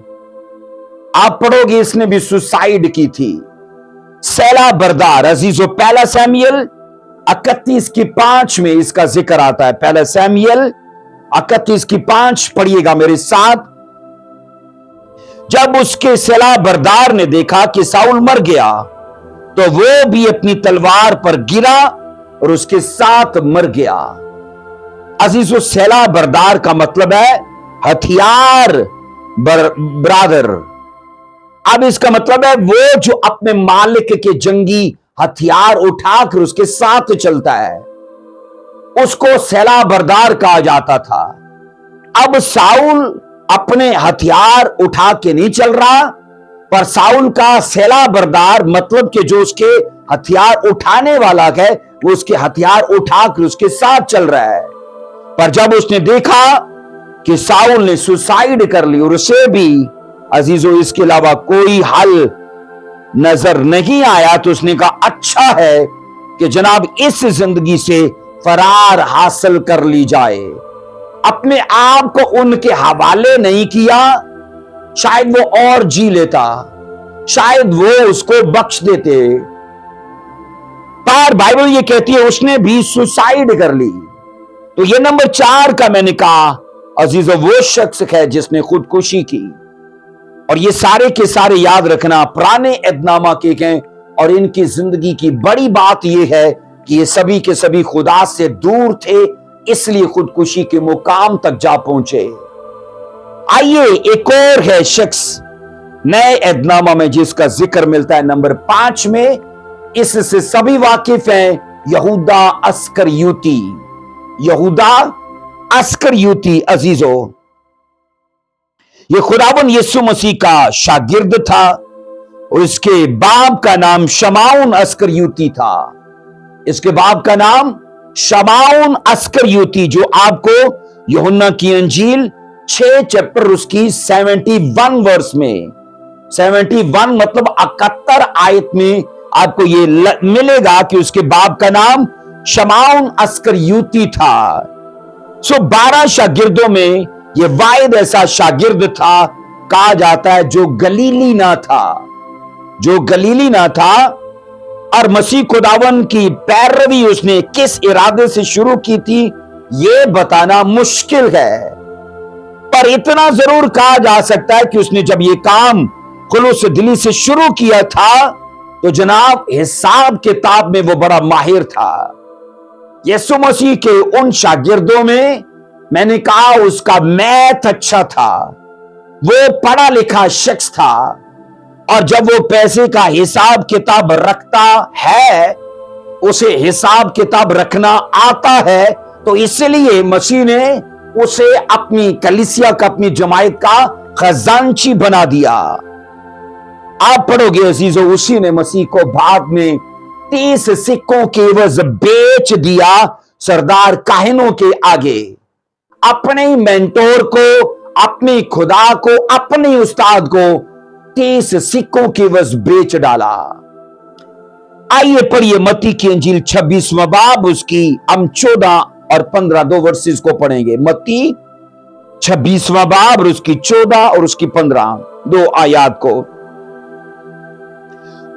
आप पढ़ोगे, इसने भी सुसाइड की थी। सलाह बरदार, अजीजों, पहला सैमुएल 31:5 में इसका जिक्र आता है। पहला सैमुएल 31:5 पढ़िएगा मेरे साथ। जब उसके सलाह बरदार ने देखा कि साउल मर गया, तो वो भी अपनी तलवार पर गिरा और उसके साथ मर गया। अजीजों, सलाह बरदार का मतलब है हथियार ब्रादर। अब इसका मतलब है वो जो अपने मालिक के जंगी हथियार उठाकर उसके साथ चलता है, उसको सलाह बरदार कहा जाता था। अब साउल अपने हथियार उठा के नहीं चल रहा, पर साउल का सलाह बरदार मतलब कि जो उसके हथियार उठाने वाला है, वो उसके हथियार उठाकर उसके साथ चल रहा है। पर जब उसने देखा कि साउल ने सुसाइड कर ली और उसे भी, अजीजों, इसके अलावा कोई हल नजर नहीं आया, तो उसने कहा अच्छा है कि जनाब इस जिंदगी से फरार हासिल कर ली जाए। अपने आप को उनके हवाले नहीं किया, शायद वो और जी लेता, शायद वो उसको बख्श देते, पर बाइबल ये कहती है उसने भी सुसाइड कर ली। तो ये नंबर 4 का मैंने कहा अजीजों, वो शख्स है जिसने खुदकुशी की। और ये सारे के सारे, याद रखना, पुराने अहदनामा के हैं, और इनकी जिंदगी की बड़ी बात यह है कि ये सभी के सभी खुदा से दूर थे, इसलिए खुदकुशी के मुकाम तक जा पहुंचे। आइए, एक और है शख्स नए अहदनामा में जिसका जिक्र मिलता है नंबर 5 में। इससे सभी वाकिफ हैं, यहूदा अस्करियोती। यहूदा अस्करियोती, अजीजों, ये खुदावन यीशु मसीह का शागिर्द था और इसके बाप का नाम शमाउन अस्करियोती था। इसके बाप का नाम शमाउन अस्करियोती, जो आपको यूहन्ना की अंजील 6 चैप्टर उसकी 71 वर्स में, 71 मतलब 71 आयत में आपको ये मिलेगा कि उसके बाप का नाम शमाउन अस्करियोती था। 12 शागिर्दों में ये वाहिद ऐसा शागिर्द था, कहा जाता है, जो गलीली ना था, जो गलीली ना था। और मसीह खुदावन की पैरवी उसने किस इरादे से शुरू की थी, यह बताना मुश्किल है, पर इतना जरूर कहा जा सकता है कि उसने जब ये काम खुलूस दिली से शुरू किया था, तो जनाब हिसाब किताब में वो बड़ा माहिर था। यीशु मसीह के उन शागिर्दों में मैंने कहा उसका मैथ अच्छा था, वो पढ़ा लिखा शख्स था, और जब वो पैसे का हिसाब किताब रखता है, उसे हिसाब किताब रखना आता है, तो इसलिए मसीह ने उसे अपनी कलीसिया का, अपनी जमायत का खजांची बना दिया। आप पढ़ोगे अजीजों, उसी ने मसीह को बाद में 30 सिक्कों के एवज बेच दिया सरदार काहिनों के आगे। अपने मेंटोर को, अपने खुदा को, अपने उस्ताद को 30 सिक्कों के एवज बेच डाला। आइए पढ़िए मत्ती की इंजील 26वां बाब, उसकी हम 14 और 15 दो वर्सेस को पढ़ेंगे। मत्ती 26वां बाब और उसकी 14 और उसकी 15 दो आयात को।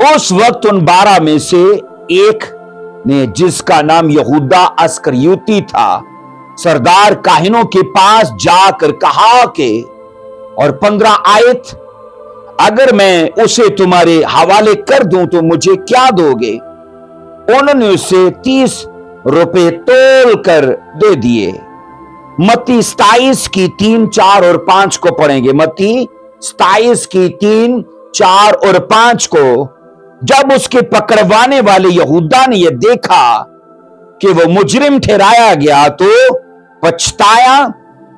उस वक्त उन 12 में से एक ने, जिसका नाम यहूदा अस्करियोती था, सरदार काहिनों के पास जाकर कहा कि, और 15 आयत, अगर मैं उसे तुम्हारे हवाले कर दूं तो मुझे क्या दोगे? उन्होंने उसे 30 रुपए तोल कर दे दिए। मत्ती 27 की 3, 4 और 5 को पढ़ेंगे। मत्ती 27 की 3, 4 और 5 को। जब उसके पकड़वाने वाले यहूदा ने यह देखा कि वो मुजरिम ठहराया गया तो पछताया,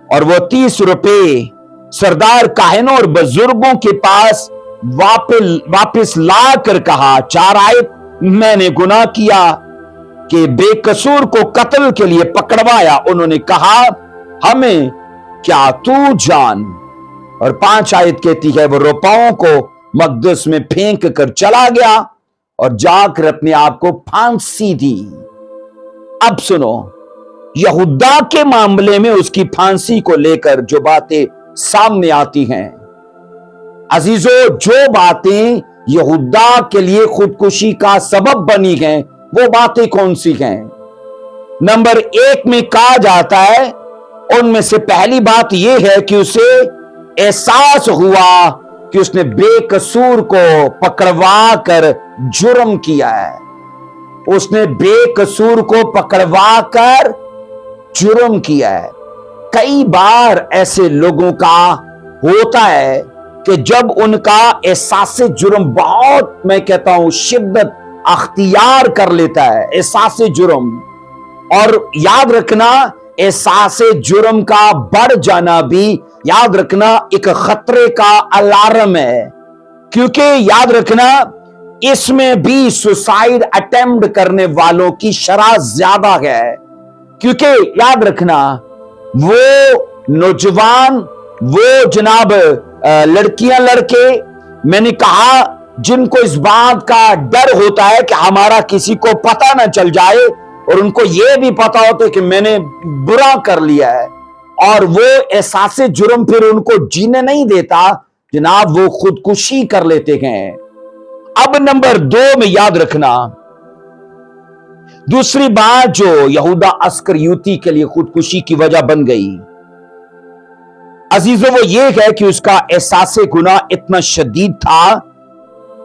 और वो 30 रुपए सरदार काहिनों और बुजुर्गों के पास वापस ला कर कहा, 4 आयत, मैंने गुनाह किया कि बेकसूर को कत्ल के लिए पकड़वाया। उन्होंने कहा, हमें क्या तू जान। और 5 आयत कहती है, वो रुपयों को मकदस में फेंक कर चला गया और जाकर अपने आप को फांसी दी। अब सुनो, यहूदा के मामले में उसकी फांसी को लेकर जो बातें सामने आती हैं, अजीजों, जो बातें यहूदा के लिए खुदकुशी का सबब बनी हैं, वो बातें कौन सी हैं? नंबर 1 में कहा जाता है, उनमें से पहली बात यह है कि उसे एहसास हुआ कि उसने बेकसूर को पकड़वा कर जुर्म किया है। उसने बेकसूर को पकड़वा कर जुर्म किया है। कई बार ऐसे लोगों का होता है कि जब उनका एहसास जुर्म बहुत, मैं कहता हूं, शिद्दत अख्तियार कर लेता है, एहसास जुर्म, और याद रखना, एहसास जुर्म का बढ़ जाना भी, याद रखना, एक खतरे का अलार्म है। क्योंकि याद रखना, इसमें भी सुसाइड अटेम्प्ट करने वालों की शरह ज्यादा है। क्योंकि याद रखना, वो नौजवान, वो जनाब लड़कियां, लड़के, मैंने कहा, जिनको इस बात का डर होता है कि हमारा किसी को पता ना चल जाए, और उनको यह भी पता होता है कि मैंने बुरा कर लिया है, और वो एहसास जुर्म फिर उनको जीने नहीं देता, जनाब, वो खुदकुशी कर लेते हैं। अब नंबर 2 में याद रखना, दूसरी बात जो यहूदा अस्करियोती के लिए खुदकुशी की वजह बन गई, अजीजों, वो ये है कि उसका एहसास गुनाह इतना शदीद था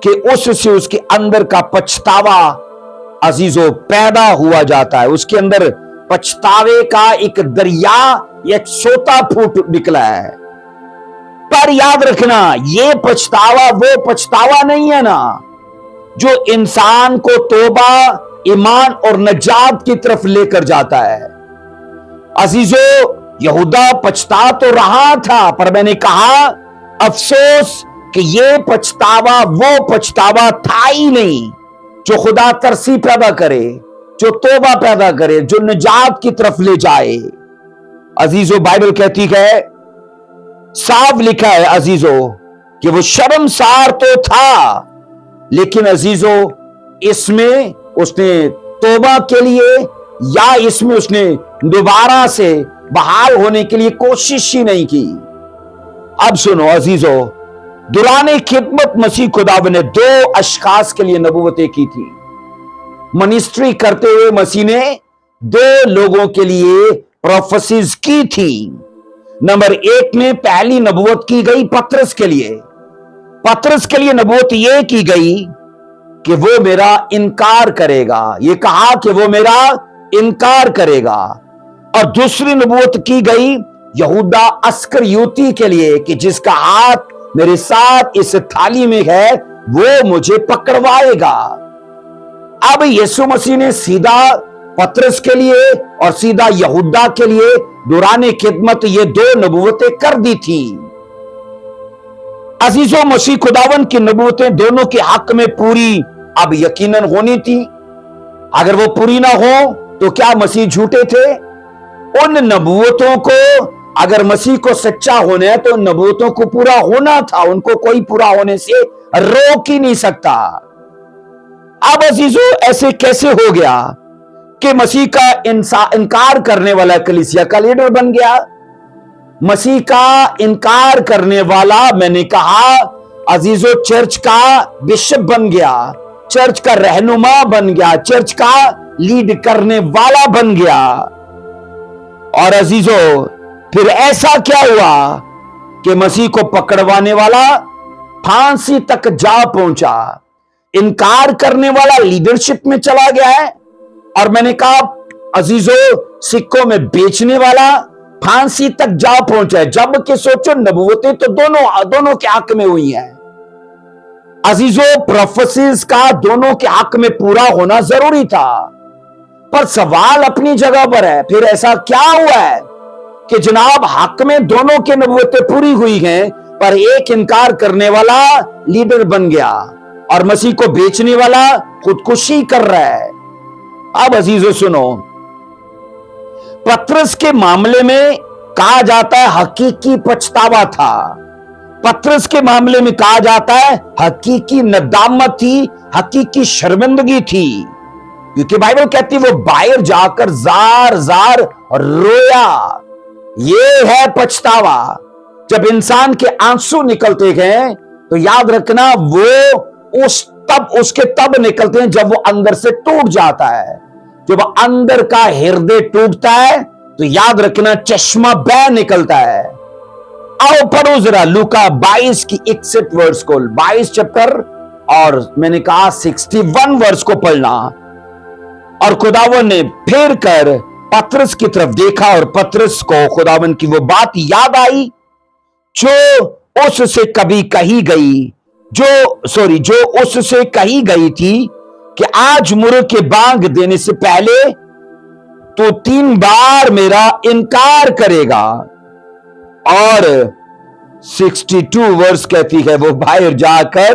कि उससे उसके अंदर का पछतावा, अजीजों, पैदा हुआ जाता है। उसके अंदर पछतावे का एक दरिया, एक सोता फूट निकला है। पर याद रखना, ये पछतावा वो पछतावा नहीं है ना जो इंसान को तौबा, ईमान और नजात की तरफ लेकर जाता है। अजीजों, यहूदा पछता तो रहा था, पर मैंने कहा अफसोस कि ये पछतावा वो पछतावा था ही नहीं जो खुदा तरसी पैदा करे, जो तौबा पैदा करे, जो निजात की तरफ ले जाए। अजीजों, बाइबल कहती है, साफ लिखा है अजीजों, कि वो शर्मसार तो था, लेकिन अजीजों, इसमें उसने तौबा के लिए या इसमें उसने दोबारा से बहाल होने के लिए कोशिश ही नहीं की। अब सुनो अजीजों, दुराने खिदमत मसीह खुदावंद ने 2 अशखास के लिए नबूवतें की थी। मिनिस्ट्री करते हुए मसीह ने 2 लोगों के लिए प्रोफेसीज की थी। नंबर 1 में पहली नबूवत की गई पतरस के लिए। पतरस के लिए नबूवत यह की गई کہ وہ میرا انکار کرے گا، یہ کہا کہ وہ میرا انکار کرے گا۔ اور دوسری نبوت کی گئی یہودا اسکریوتی کے لیے کہ جس کا ہاتھ میرے ساتھ اس تھالی میں ہے وہ مجھے پکڑوائے گا۔ اب یسوع مسیح نے سیدھا پترس کے لیے اور سیدھا یہودا کے لیے دوران خدمت یہ دو نبوتیں کر دی تھی۔ عزیزو، مسیح خداوند کی نبوتیں دونوں کے حق میں پوری اب یقیناً ہونی تھی۔ اگر وہ پوری نہ ہو تو کیا مسیح جھوٹے تھے؟ ان نبوتوں کو اگر مسیح کو سچا ہونا ہے تو ان نبوتوں کو پورا ہونا تھا، ان کو کوئی پورا ہونے سے روک ہی نہیں سکتا۔ اب عزیزو، ایسے کیسے ہو گیا کہ مسیح کا انکار کرنے والا کلیسیا کا لیڈر بن گیا؟ مسیح کا انکار کرنے والا، میں نے کہا عزیزو، چرچ کا بشپ بن گیا، چرچ کا رہنما بن گیا، چرچ کا لیڈ کرنے والا بن گیا۔ اور عزیزو، پھر ایسا کیا ہوا کہ مسیح کو پکڑوانے والا پھانسی تک جا پہنچا، انکار کرنے والا لیڈرشپ میں چلا گیا ہے، اور میں نے کہا عزیزو، سکوں میں بیچنے والا پھانسی تک جا پہنچا ہے، جبکہ سوچو نبوتیں تو دونوں کے حق میں ہوئی ہیں۔ عزیزو، پروفیسیز کا دونوں کے حق میں پورا ہونا ضروری تھا، پر سوال اپنی جگہ پر ہے، پھر ایسا کیا ہوا ہے کہ جناب حق میں دونوں کے نبوتیں پوری ہوئی ہیں پر ایک انکار کرنے والا لیڈر بن گیا اور مسیح کو بیچنے والا خودکشی کر رہا ہے؟ اب عزیزو سنو، پترس کے معاملے میں کہا جاتا ہے حقیقی پچھتاوا تھا، پترس کے معاملے میں کہا جاتا ہے حقیقی ندامت تھی، حقیقی شرمندگی تھی، کیونکہ بائبل کہتی وہ باہر جا کر زار زار رویا۔ یہ ہے پچھتاوا۔ جب انسان کے آنسو نکلتے گئے تو یاد رکھنا وہ اس کے تب نکلتے ہیں جب وہ اندر سے ٹوٹ جاتا ہے۔ جب اندر کا ہردے ٹوٹتا ہے تو یاد رکھنا چشمہ بہ نکلتا ہے۔ آؤ پڑھو ذرا لوکا 22 کی 61 ورس کو، 22 چیپٹر اور میں نے کہا 61 ورس کو پڑھنا۔ اور خداوند نے پھر کر پترس کی طرف دیکھا اور پترس کو خداوند کی وہ بات یاد آئی جو اس سے کہی گئی تھی کہ آج مرغ کے بانگ دینے سے پہلے تو 3 بار میرا انکار کرے گا۔ اور 62 ورس کہتی ہے وہ باہر جا کر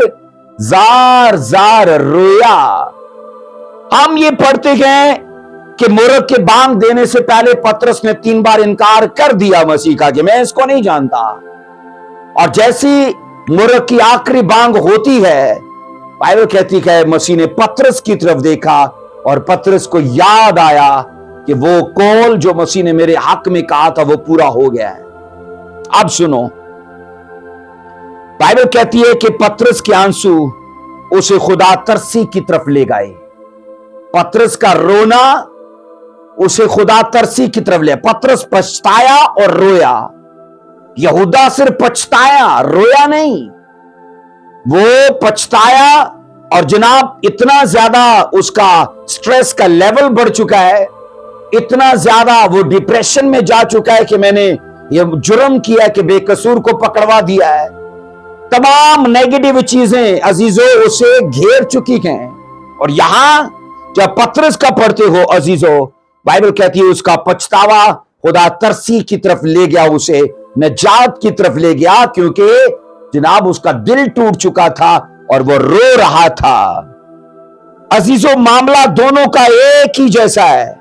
زار زار رویا۔ ہم یہ پڑھتے گئے کہ مرغ کے بانگ دینے سے پہلے پترس نے 3 بار انکار کر دیا مسیح کا کہ میں اس کو نہیں جانتا۔ اور جیسی مرغ کی آخری بانگ ہوتی ہے، بائبل کہتی ہے مسیح نے پترس کی طرف دیکھا اور پترس کو یاد آیا کہ وہ قول جو مسیح نے میرے حق میں کہا تھا وہ پورا ہو گیا ہے۔ اب سنو، بائبل کہتی ہے کہ پترس کے آنسو اسے خدا ترسی کی طرف لے گئے۔ پترس کا رونا اسے خدا ترسی کی طرف لے، پترس پچھتایا اور رویا۔ یہودا صرف پچھتایا، رویا نہیں، وہ پچھتایا اور جناب اتنا زیادہ اس کا سٹریس کا لیول بڑھ چکا ہے، اتنا زیادہ وہ ڈپریشن میں جا چکا ہے کہ میں نے یہ جرم کیا کہ بے قصور کو پکڑوا دیا ہے۔ تمام نیگیٹو چیزیں عزیزو اسے گھیر چکی ہیں۔ اور یہاں جب پترس کا پڑھتے ہو عزیزو، بائبل کہتی ہے اس کا پچھتاوا خدا ترسی کی طرف لے گیا، اسے نجات کی طرف لے گیا، کیونکہ جناب اس کا دل ٹوٹ چکا تھا اور وہ رو رہا تھا۔ عزیزو، معاملہ دونوں کا ایک ہی جیسا ہے،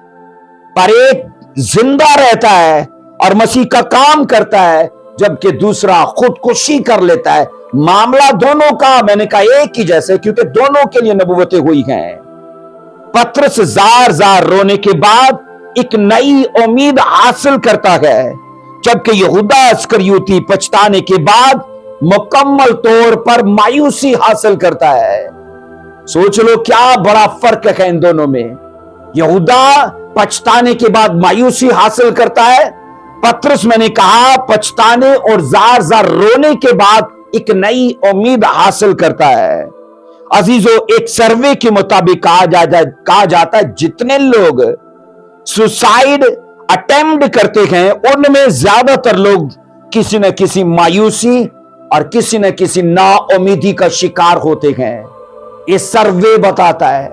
پر ایک زندہ رہتا ہے اور مسیح کا کام کرتا ہے، جبکہ دوسرا خودکشی کر لیتا ہے۔ معاملہ دونوں کا میں نے کہا ایک ہی جیسا ہے، کیونکہ دونوں کے لیے نبوتیں ہوئی ہیں۔ پترس زار زار رونے کے بعد ایک نئی امید حاصل کرتا ہے، جبکہ یہودا اسکریوتی پچھتانے کے بعد مکمل طور پر مایوسی حاصل کرتا ہے۔ سوچ لو کیا بڑا فرق ہے ان دونوں میں۔ یہودا پچھتانے کے بعد مایوسی حاصل کرتا ہے، پترس میں نے کہا پچھتانے اور زار زار رونے کے بعد ایک نئی امید حاصل کرتا ہے۔ अजीजों, एक सर्वे के मुताबिक कहा जाता है जितने लोग सुसाइड अटेम्प्ट करते हैं उनमें ज्यादातर लोग किसी न किसी मायूसी और किसी न किसी नाउमीदी का शिकार होते हैं। ये सर्वे बताता है।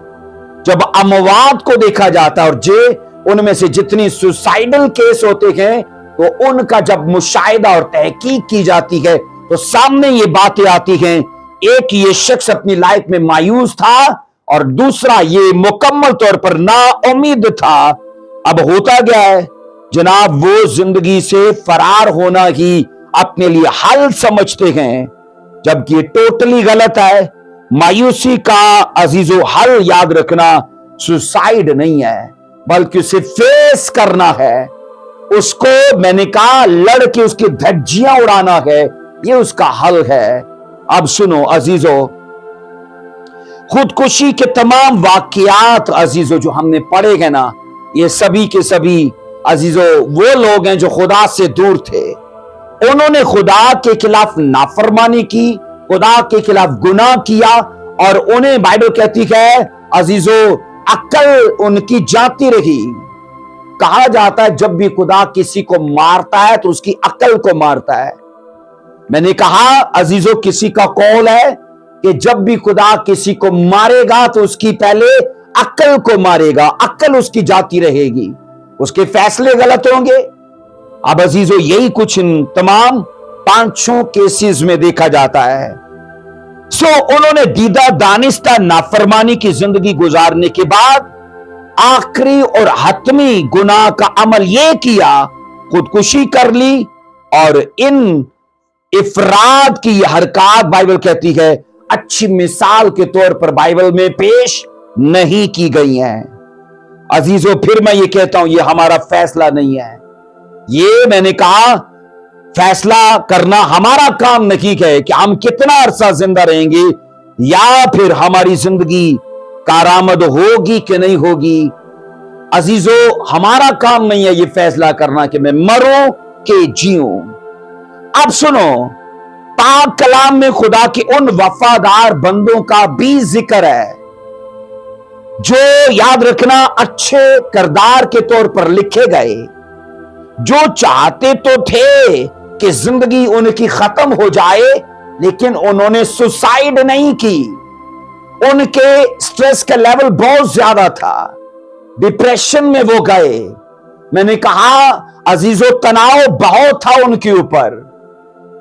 जब अमवात को देखा जाता है और उनमें से जितनी सुसाइडल केस होते हैं तो उनका जब मुशाहिदा और तहकीक की जाती है तो सामने ये बातें आती हैं। एक ये शख्स अपनी लाइफ में मायूस था और दूसरा ये मुकम्मल तौर पर नाउम्मीद था। अब होता क्या है जनाब, वो जिंदगी से फरार होना ही अपने लिए हल समझते हैं, जबकि ये टोटली गलत है। मायूसी का अजीजों हल याद रखना सुसाइड नहीं है, बल्कि उसे फेस करना है। उसको मैंने कहा लड़के उसकी धज्जियां उड़ाना है, ये उसका हल है। अब सुनो अजीजों, खुदकुशी के तमाम वाकयात अजीजों जो हमने पढ़े हैं ना, ये सभी के सभी अजीजों वो लोग हैं जो खुदा से दूर थे। उन्होंने खुदा के खिलाफ नाफरमानी की, खुदा के खिलाफ गुनाह किया और उन्हें बाइबल कहती है अजीजों अक्ल उनकी जाती रही। कहा जाता है जब भी खुदा किसी को मारता है तो उसकी अक्ल को मारता है। मैंने कहा अजीजों किसी का कौल है कि जब भी खुदा किसी को मारेगा तो उसकी पहले अक्ल को मारेगा, अक्ल उसकी जाती रहेगी, उसके फैसले गलत होंगे। अब अजीजों यही कुछ इन तमाम 5 केसेस में देखा जाता है। उन्होंने दीदा दानिस्ता नाफरमानी की जिंदगी गुजारने के बाद आखिरी और हतमी गुनाह का अमल यह किया, खुदकुशी कर ली। और इन इफराद की यह हरकत बाइबल कहती है अच्छी मिसाल के तौर पर बाइबल में पेश नहीं की गई हैं। अजीजों फिर मैं ये कहता हूं ये हमारा फैसला नहीं है। ये मैंने कहा फैसला करना हमारा काम नहीं है कि हम कितना अरसा जिंदा रहेंगे या फिर हमारी जिंदगी कारामद होगी कि नहीं होगी। अजीजों हमारा काम नहीं है ये फैसला करना कि मैं मरूं कि जीऊं। अब सुनो, पाक कलाम में खुदा के उन वफादार बंदों का भी जिक्र है जो याद रखना अच्छे किरदार के तौर पर लिखे गए, जो चाहते तो थे कि जिंदगी उनकी खत्म हो जाए लेकिन उन्होंने सुसाइड नहीं की। उनके स्ट्रेस का लेवल बहुत ज्यादा था, डिप्रेशन में वो गए। मैंने कहा अजीजों तनाव बहुत था उनके ऊपर,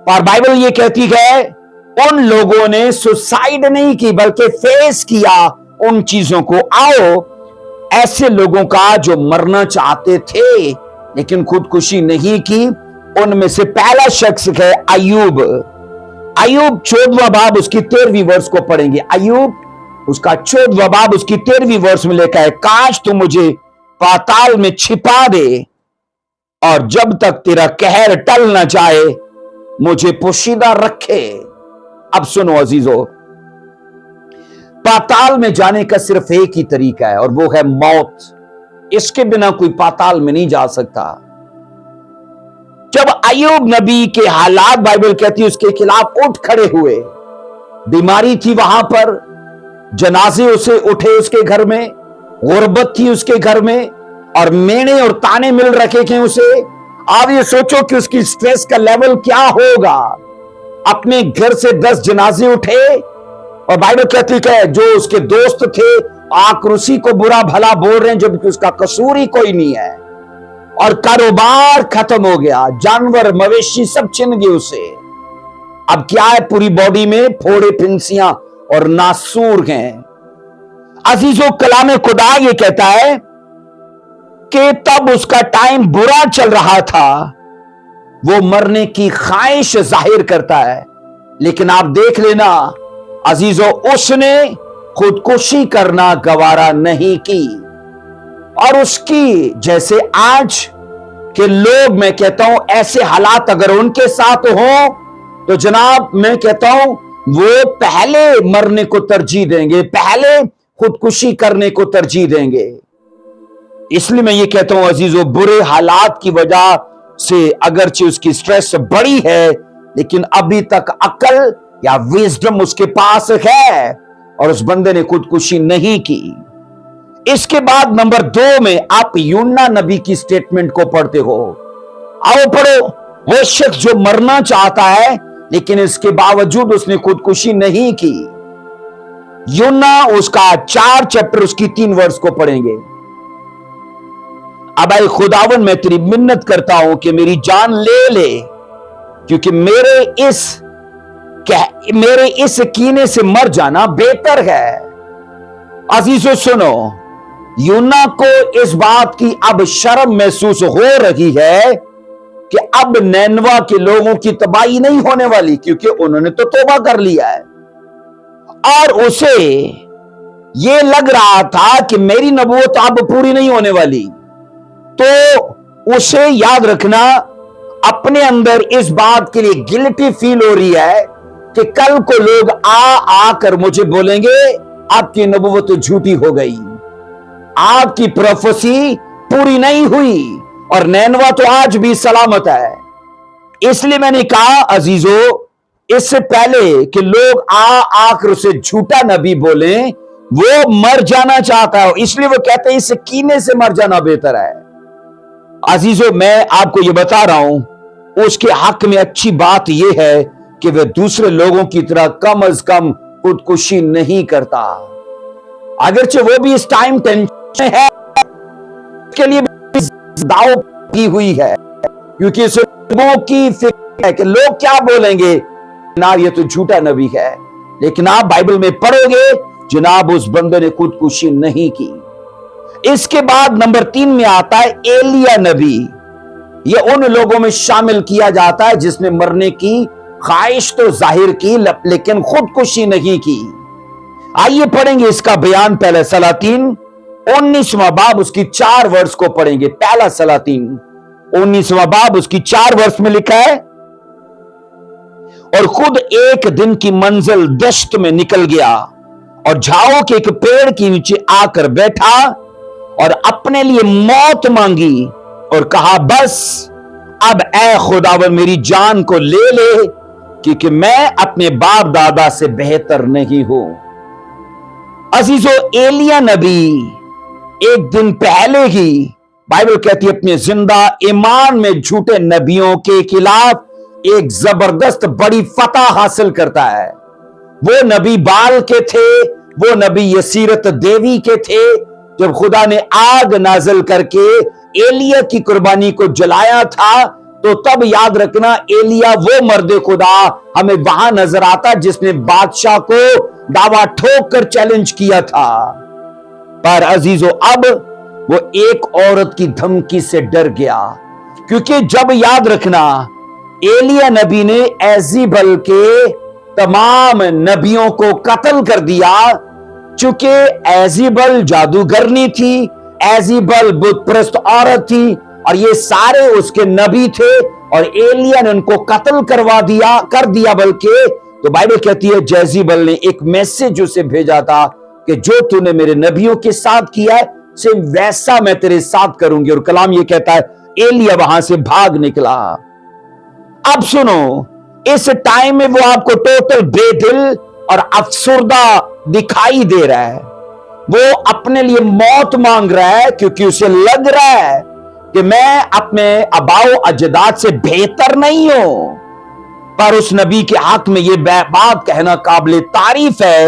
और बाइबल ये कहती है उन लोगों ने सुसाइड नहीं की बल्कि फेस किया उन चीजों को। आओ ऐसे लोगों का जो मरना चाहते थे लेकिन खुदकुशी नहीं की, उनमें से पहला शख्स है अय्यूब। अय्यूब 14वां बाब उसकी 13वीं वर्ष को पढ़ेंगे। अय्यूब उसका 14वां बाब उसकी 13वीं वर्ष में लिखा है, काश तू मुझे पाताल में छिपा दे और जब तक तेरा कहर टल ना जाए मुझे पोशीदा रखे। अब सुनो अजीजों, पाताल में जाने का सिर्फ एक ही तरीका है और वो है मौत। इसके बिना कोई पाताल में नहीं जा सकता। जब अय्यूब नबी के हालात बाइबल कहती है उसके खिलाफ उठ खड़े हुए, बीमारी थी वहां पर, जनाजे उसे उठे उसके घर में, गुर्बत थी उसके घर में और मेणे और ताने मिल रखे थे उसे। आप ये सोचो कि उसकी स्ट्रेस का लेवल क्या होगा। अपने घर से 10 जनाजे उठे और बाइबल कहती है जो उसके दोस्त थे आक्रोशी को बुरा भला बोल रहे हैं जबकि उसका कसूर ही कोई नहीं है, और कारोबार खत्म हो गया, जानवर मवेशी सब छिन गए उसे। अब क्या है, पूरी बॉडी में फोड़े फिंसियां और नासूर हैं। अजीजों कलाम खुदा ये कहता है कि तब उसका टाइम बुरा चल रहा था, वो मरने की ख्वाहिश जाहिर करता है, लेकिन आप देख लेना अजीजों उसने खुदकुशी करना गवारा नहीं की। और उसकी जैसे आज के लोग, मैं कहता हूं ऐसे हालात अगर उनके साथ हो तो जनाब मैं कहता हूं वो पहले मरने को तरजीह देंगे, पहले खुदकुशी करने को तरजीह देंगे। इसलिए मैं ये कहता हूं अजीजों बुरे हालात की वजह से अगरचे उसकी स्ट्रेस बड़ी है लेकिन अभी तक अकल या विजडम उसके पास है اور اس بندے نے خودکشی نہیں کی۔ اس کے بعد نمبر 2 میں آپ یونا نبی کی سٹیٹمنٹ کو پڑھتے ہو۔ آؤ پڑھو، وہ شخص جو مرنا چاہتا ہے لیکن اس کے باوجود اس نے خودکشی نہیں کی۔ یونا اس کا 4 چیپٹر اس کی 3 ورس کو پڑھیں گے۔ اب اے خداون میں تیری منت کرتا ہوں کہ میری جان لے لے، کیونکہ میرے اس کینے سے مر جانا بہتر ہے۔ عزیزو سنو، یونا کو اس بات کی اب شرم محسوس ہو رہی ہے کہ اب نینوا کے لوگوں کی تباہی نہیں ہونے والی، کیونکہ انہوں نے تو توبہ کر لیا ہے، اور اسے یہ لگ رہا تھا کہ میری نبوت اب پوری نہیں ہونے والی۔ تو اسے یاد رکھنا، اپنے اندر اس بات کے لیے گلٹی فیل ہو رہی ہے کہ کل کو لوگ آ کر مجھے بولیں گے آپ کی نبوت تو جھوٹی ہو گئی، آپ کی پروفیسی پوری نہیں ہوئی، اور نینوا تو آج بھی سلامت ہے۔ اس لیے میں نے کہا عزیزو، اس سے پہلے کہ لوگ آ کر اسے جھوٹا نبی بولیں، وہ مر جانا چاہتا ہے، اس لیے وہ کہتے ہیں اس کینے سے مر جانا بہتر ہے۔ عزیزو، میں آپ کو یہ بتا رہا ہوں، اس کے حق میں اچھی بات یہ ہے کہ وہ دوسرے لوگوں کی طرح کم از کم خودکشی نہیں کرتا، اگرچہ وہ بھی اس ٹائم ٹینشن ہے، اس کے لیے دعو کی ہوئی ہے، کیونکہ اس لوگوں کی فکر ہے کہ لوگ کیا بولیں گے، جناب یہ تو جھوٹا نبی ہے۔ لیکن آپ بائبل میں پڑھو گے، جناب اس بندے نے خودکشی نہیں کی۔ اس کے بعد نمبر 3 میں آتا ہے ایلیا نبی۔ یہ ان لوگوں میں شامل کیا جاتا ہے جس نے مرنے کی خواہش تو ظاہر کی لیکن خودکشی نہیں کی۔ آئیے پڑھیں گے اس کا بیان، پہلے سلاطین 19واں باب اس کی 4 ورس کو پڑھیں گے۔ پہلا سلاطین 19واں باب اس کی 4 ورس میں لکھا ہے، اور خود ایک دن کی منزل دشت میں نکل گیا اور جھاؤ کے ایک پیڑ کے نیچے آ کر بیٹھا اور اپنے لیے موت مانگی اور کہا، بس اب اے خداوند میری جان کو لے لے، کیونکہ میں اپنے باپ دادا سے بہتر نہیں ہوں۔ عزیزو، ایلیا نبی ایک دن پہلے ہی بائبل کہتی ہے اپنے زندہ ایمان میں جھوٹے نبیوں کے خلاف ایک زبردست بڑی فتح حاصل کرتا ہے۔ وہ نبی بال کے تھے، وہ نبی یسیرت دیوی کے تھے۔ جب خدا نے آگ نازل کر کے ایلیا کی قربانی کو جلایا تھا، تو تب یاد رکھنا ایلیا وہ مرد خدا ہمیں وہاں نظر آتا جس نے بادشاہ کو دعویٰ ٹھوک کر چیلنج کیا تھا۔ پر عزیزو، اب وہ ایک عورت کی دھمکی سے ڈر گیا، کیونکہ جب یاد رکھنا ایلیا نبی نے ایزیبل کے تمام نبیوں کو قتل کر دیا، چونکہ ایزیبل جادوگرنی تھی، ایزیبل بت پرست عورت تھی، اور یہ سارے اس کے نبی تھے، اور ایلیا نے ان کو قتل کر دیا۔ بلکہ تو بائبل کہتی ہے جیزیبل نے ایک میسج اسے بھیجا تھا کہ جو تو نے میرے نبیوں کے ساتھ کیا ہے سیم ویسا میں تیرے ساتھ کروں گی، اور کلام یہ کہتا ہے ایلیا وہاں سے بھاگ نکلا۔ اب سنو، اس ٹائم میں وہ آپ کو ٹوٹل بے دل اور افسردہ دکھائی دے رہا ہے۔ وہ اپنے لیے موت مانگ رہا ہے، کیونکہ اسے لگ رہا ہے کہ میں اپنے آباؤ اجداد سے بہتر نہیں ہوں۔ پر اس نبی کے حق میں یہ بات کہنا قابل تعریف ہے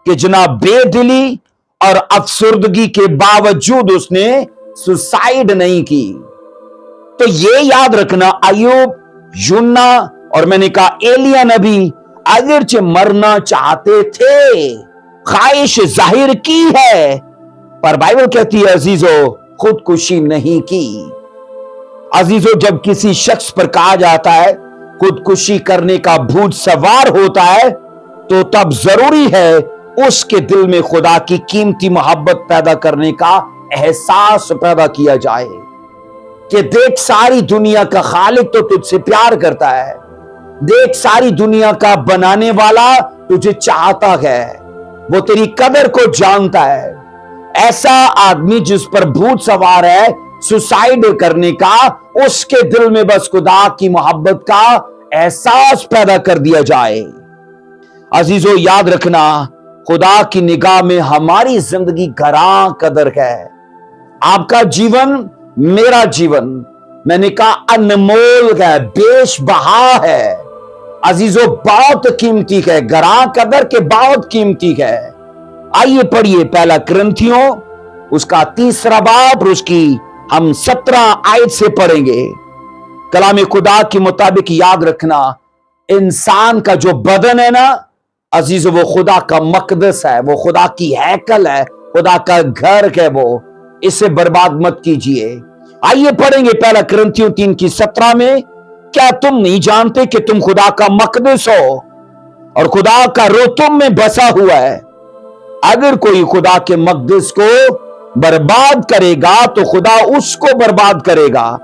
کہ جناب بے دلی اور افسردگی کے باوجود اس نے سوسائیڈ نہیں کی۔ تو یہ یاد رکھنا، ایوب، یونا اور میں نے کہا ایلیا نبی اگرچہ مرنا چاہتے تھے، خواہش ظاہر کی ہے، پر بائبل کہتی ہے عزیزو خودکشی نہیں کی۔ عزیزو، جب کسی شخص پر کہا جاتا ہے خودکشی کرنے کا بھوت سوار ہوتا ہے، تو تب ضروری ہے اس کے دل میں خدا کی قیمتی محبت پیدا کرنے کا احساس پیدا کیا جائے کہ دیکھ ساری دنیا کا خالق تو تجھ سے پیار کرتا ہے، دیکھ ساری دنیا کا بنانے والا تجھے چاہتا ہے، وہ تیری قدر کو جانتا ہے۔ ایسا آدمی جس پر بھوت سوار ہے سوسائیڈ کرنے کا، اس کے دل میں بس خدا کی محبت کا احساس پیدا کر دیا جائے۔ عزیزو، یاد رکھنا खुदा की निगाह में हमारी जिंदगी घरां कदर है। आपका जीवन, मेरा जीवन, मैंने कहा अनमोल है, बेशबहा है अजीजों, बहुत कीमती है, घरां कदर के बहुत कीमती है। आइए पढ़िए पहला कुरिन्थियों उसका 3 बाब, उसकी हम 17 आयत से पढ़ेंगे। कलाम खुदा के मुताबिक याद रखना, इंसान का जो बदन है ना अजीजों, वो खुदा का मकदस है, वो खुदा की हैकल है, खुदा का घर है, वो इसे बर्बाद मत कीजिए। आइए पढ़ेंगे पहला कुरिन्थियों 3:17 में, क्या तुम नहीं जानते कि तुम खुदा का मकदस हो और खुदा का रूह तुम में बसा हुआ है? अगर कोई खुदा के मकदस को बर्बाद करेगा तो खुदा उसको बर्बाद करेगा,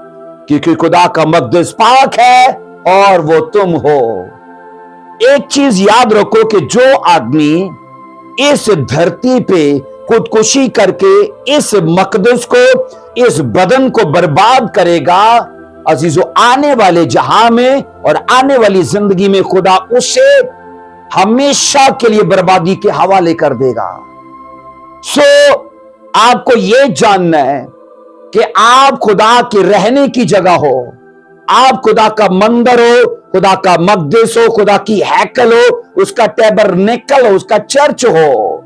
क्योंकि खुदा का मकदस पाक है और वो तुम हो। एक चीज याद रखो कि जो आदमी इस धरती पे खुदकुशी करके इस मकदस को, इस बदन को बर्बाद करेगा, अजीजों, आने वाले जहां में और आने वाली जिंदगी में खुदा उसे हमेशा के लिए बर्बादी के हवाले कर देगा। आपको यह जानना है कि आप खुदा के रहने की जगह हो, आप खुदा का मंदिर हो, खुदा का मकदस हो, खुदा की हैकल हो, उसका टैबरनेकल हो, उसका चर्च हो।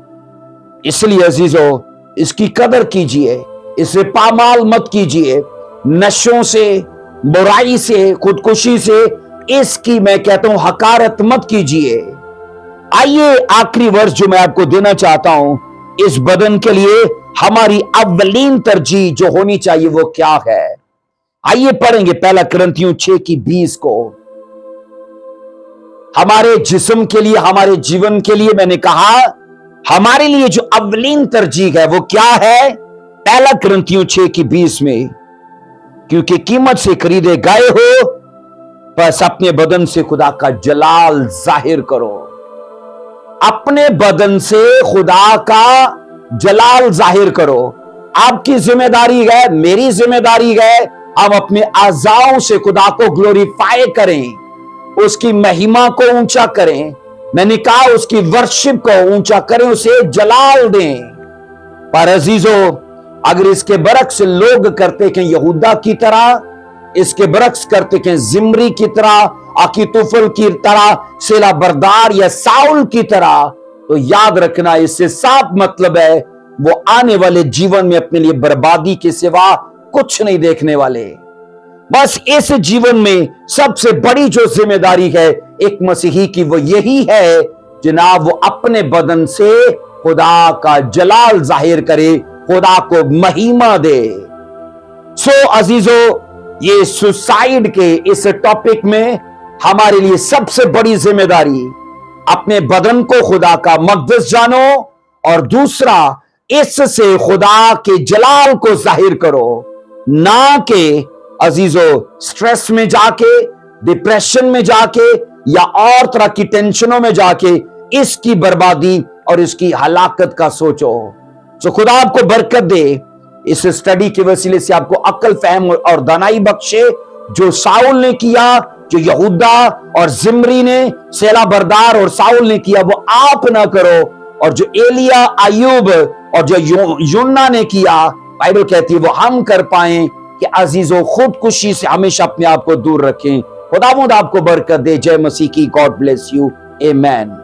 इसलिए अजीजों, इसकी कदर कीजिए, इसे पामाल मत कीजिए, नशों से, बुराई से, खुदकुशी से इसकी मैं कहता हूं हकारत मत कीजिए। आइए आखिरी वर्ष जो मैं आपको देना चाहता हूं, इस बदन के लिए हमारी अव्वलीन तरजीह जो होनी चाहिए वो क्या है। आइए पढ़ेंगे पहला कुरिन्थियों 6:20 को। हमारे जिस्म के लिए, हमारे जीवन के लिए, मैंने कहा हमारे लिए जो अव्वलीन तरजीह है वो क्या है? पहला कुरिन्थियों 6:20 में, क्योंकि कीमत से खरीदे गए हो, बस अपने बदन से खुदा का जलाल जाहिर करो। अपने बदन से खुदा का जलाल जाहिर करो। आपकी जिम्मेदारी है, मेरी जिम्मेदारी है, हम अपने आज़ाओं से खुदा को ग्लोरीफाई करें, उसकी महिमा को ऊंचा करें। मैंने कहा उसकी वर्शिप को ऊंचा करें, उसे जलाल दें। पर अजीजों, अगर इसके बरक्स लोग करते कि यहूदा की तरह, इसके बरक्स करते कि जिम्री की तरह, अकीतुफल की तरह, सेला बरदार या साउल की तरह, तो याद रखना इससे साफ मतलब है वो आने वाले जीवन में अपने लिए बर्बादी के सिवा कुछ नहीं देखने वाले। बस इस जीवन में सबसे बड़ी जो जिम्मेदारी है एक मसीही की, वो यही है जनाब, वो अपने बदन से खुदा का जलाल जाहिर करे, खुदा को महिमा दे। अजीजों, ये सुसाइड के इस टॉपिक में हमारे लिए सबसे बड़ी जिम्मेदारी, अपने बदन को खुदा का मकदस जानो और दूसरा इससे खुदा के जलाल को जाहिर करो, ना कि अजीजों स्ट्रेस में जाके, डिप्रेशन में जाके या और तरह की टेंशनों में जाके इसकी बर्बादी और इसकी हलाकत का सोचो। खुदा आपको बरकत दे, इस स्टडी के वसीले से आपको अक्ल, फहम और दानाई बख्शे। जो साउल ने किया, जो यहूदा और जिम्री ने, सेला बरदार और साउल ने किया, वो आप ना करो। और जो एलिया, अय्यूब और जो यूना ने किया, बाइबल कहती है वो हम कर पाए कि अजीजों खुदकुशी से हमेशा अपने आप को दूर रखें। खुदावंद आपको बरकत दे। जय मसीह की। God bless you. आमेन।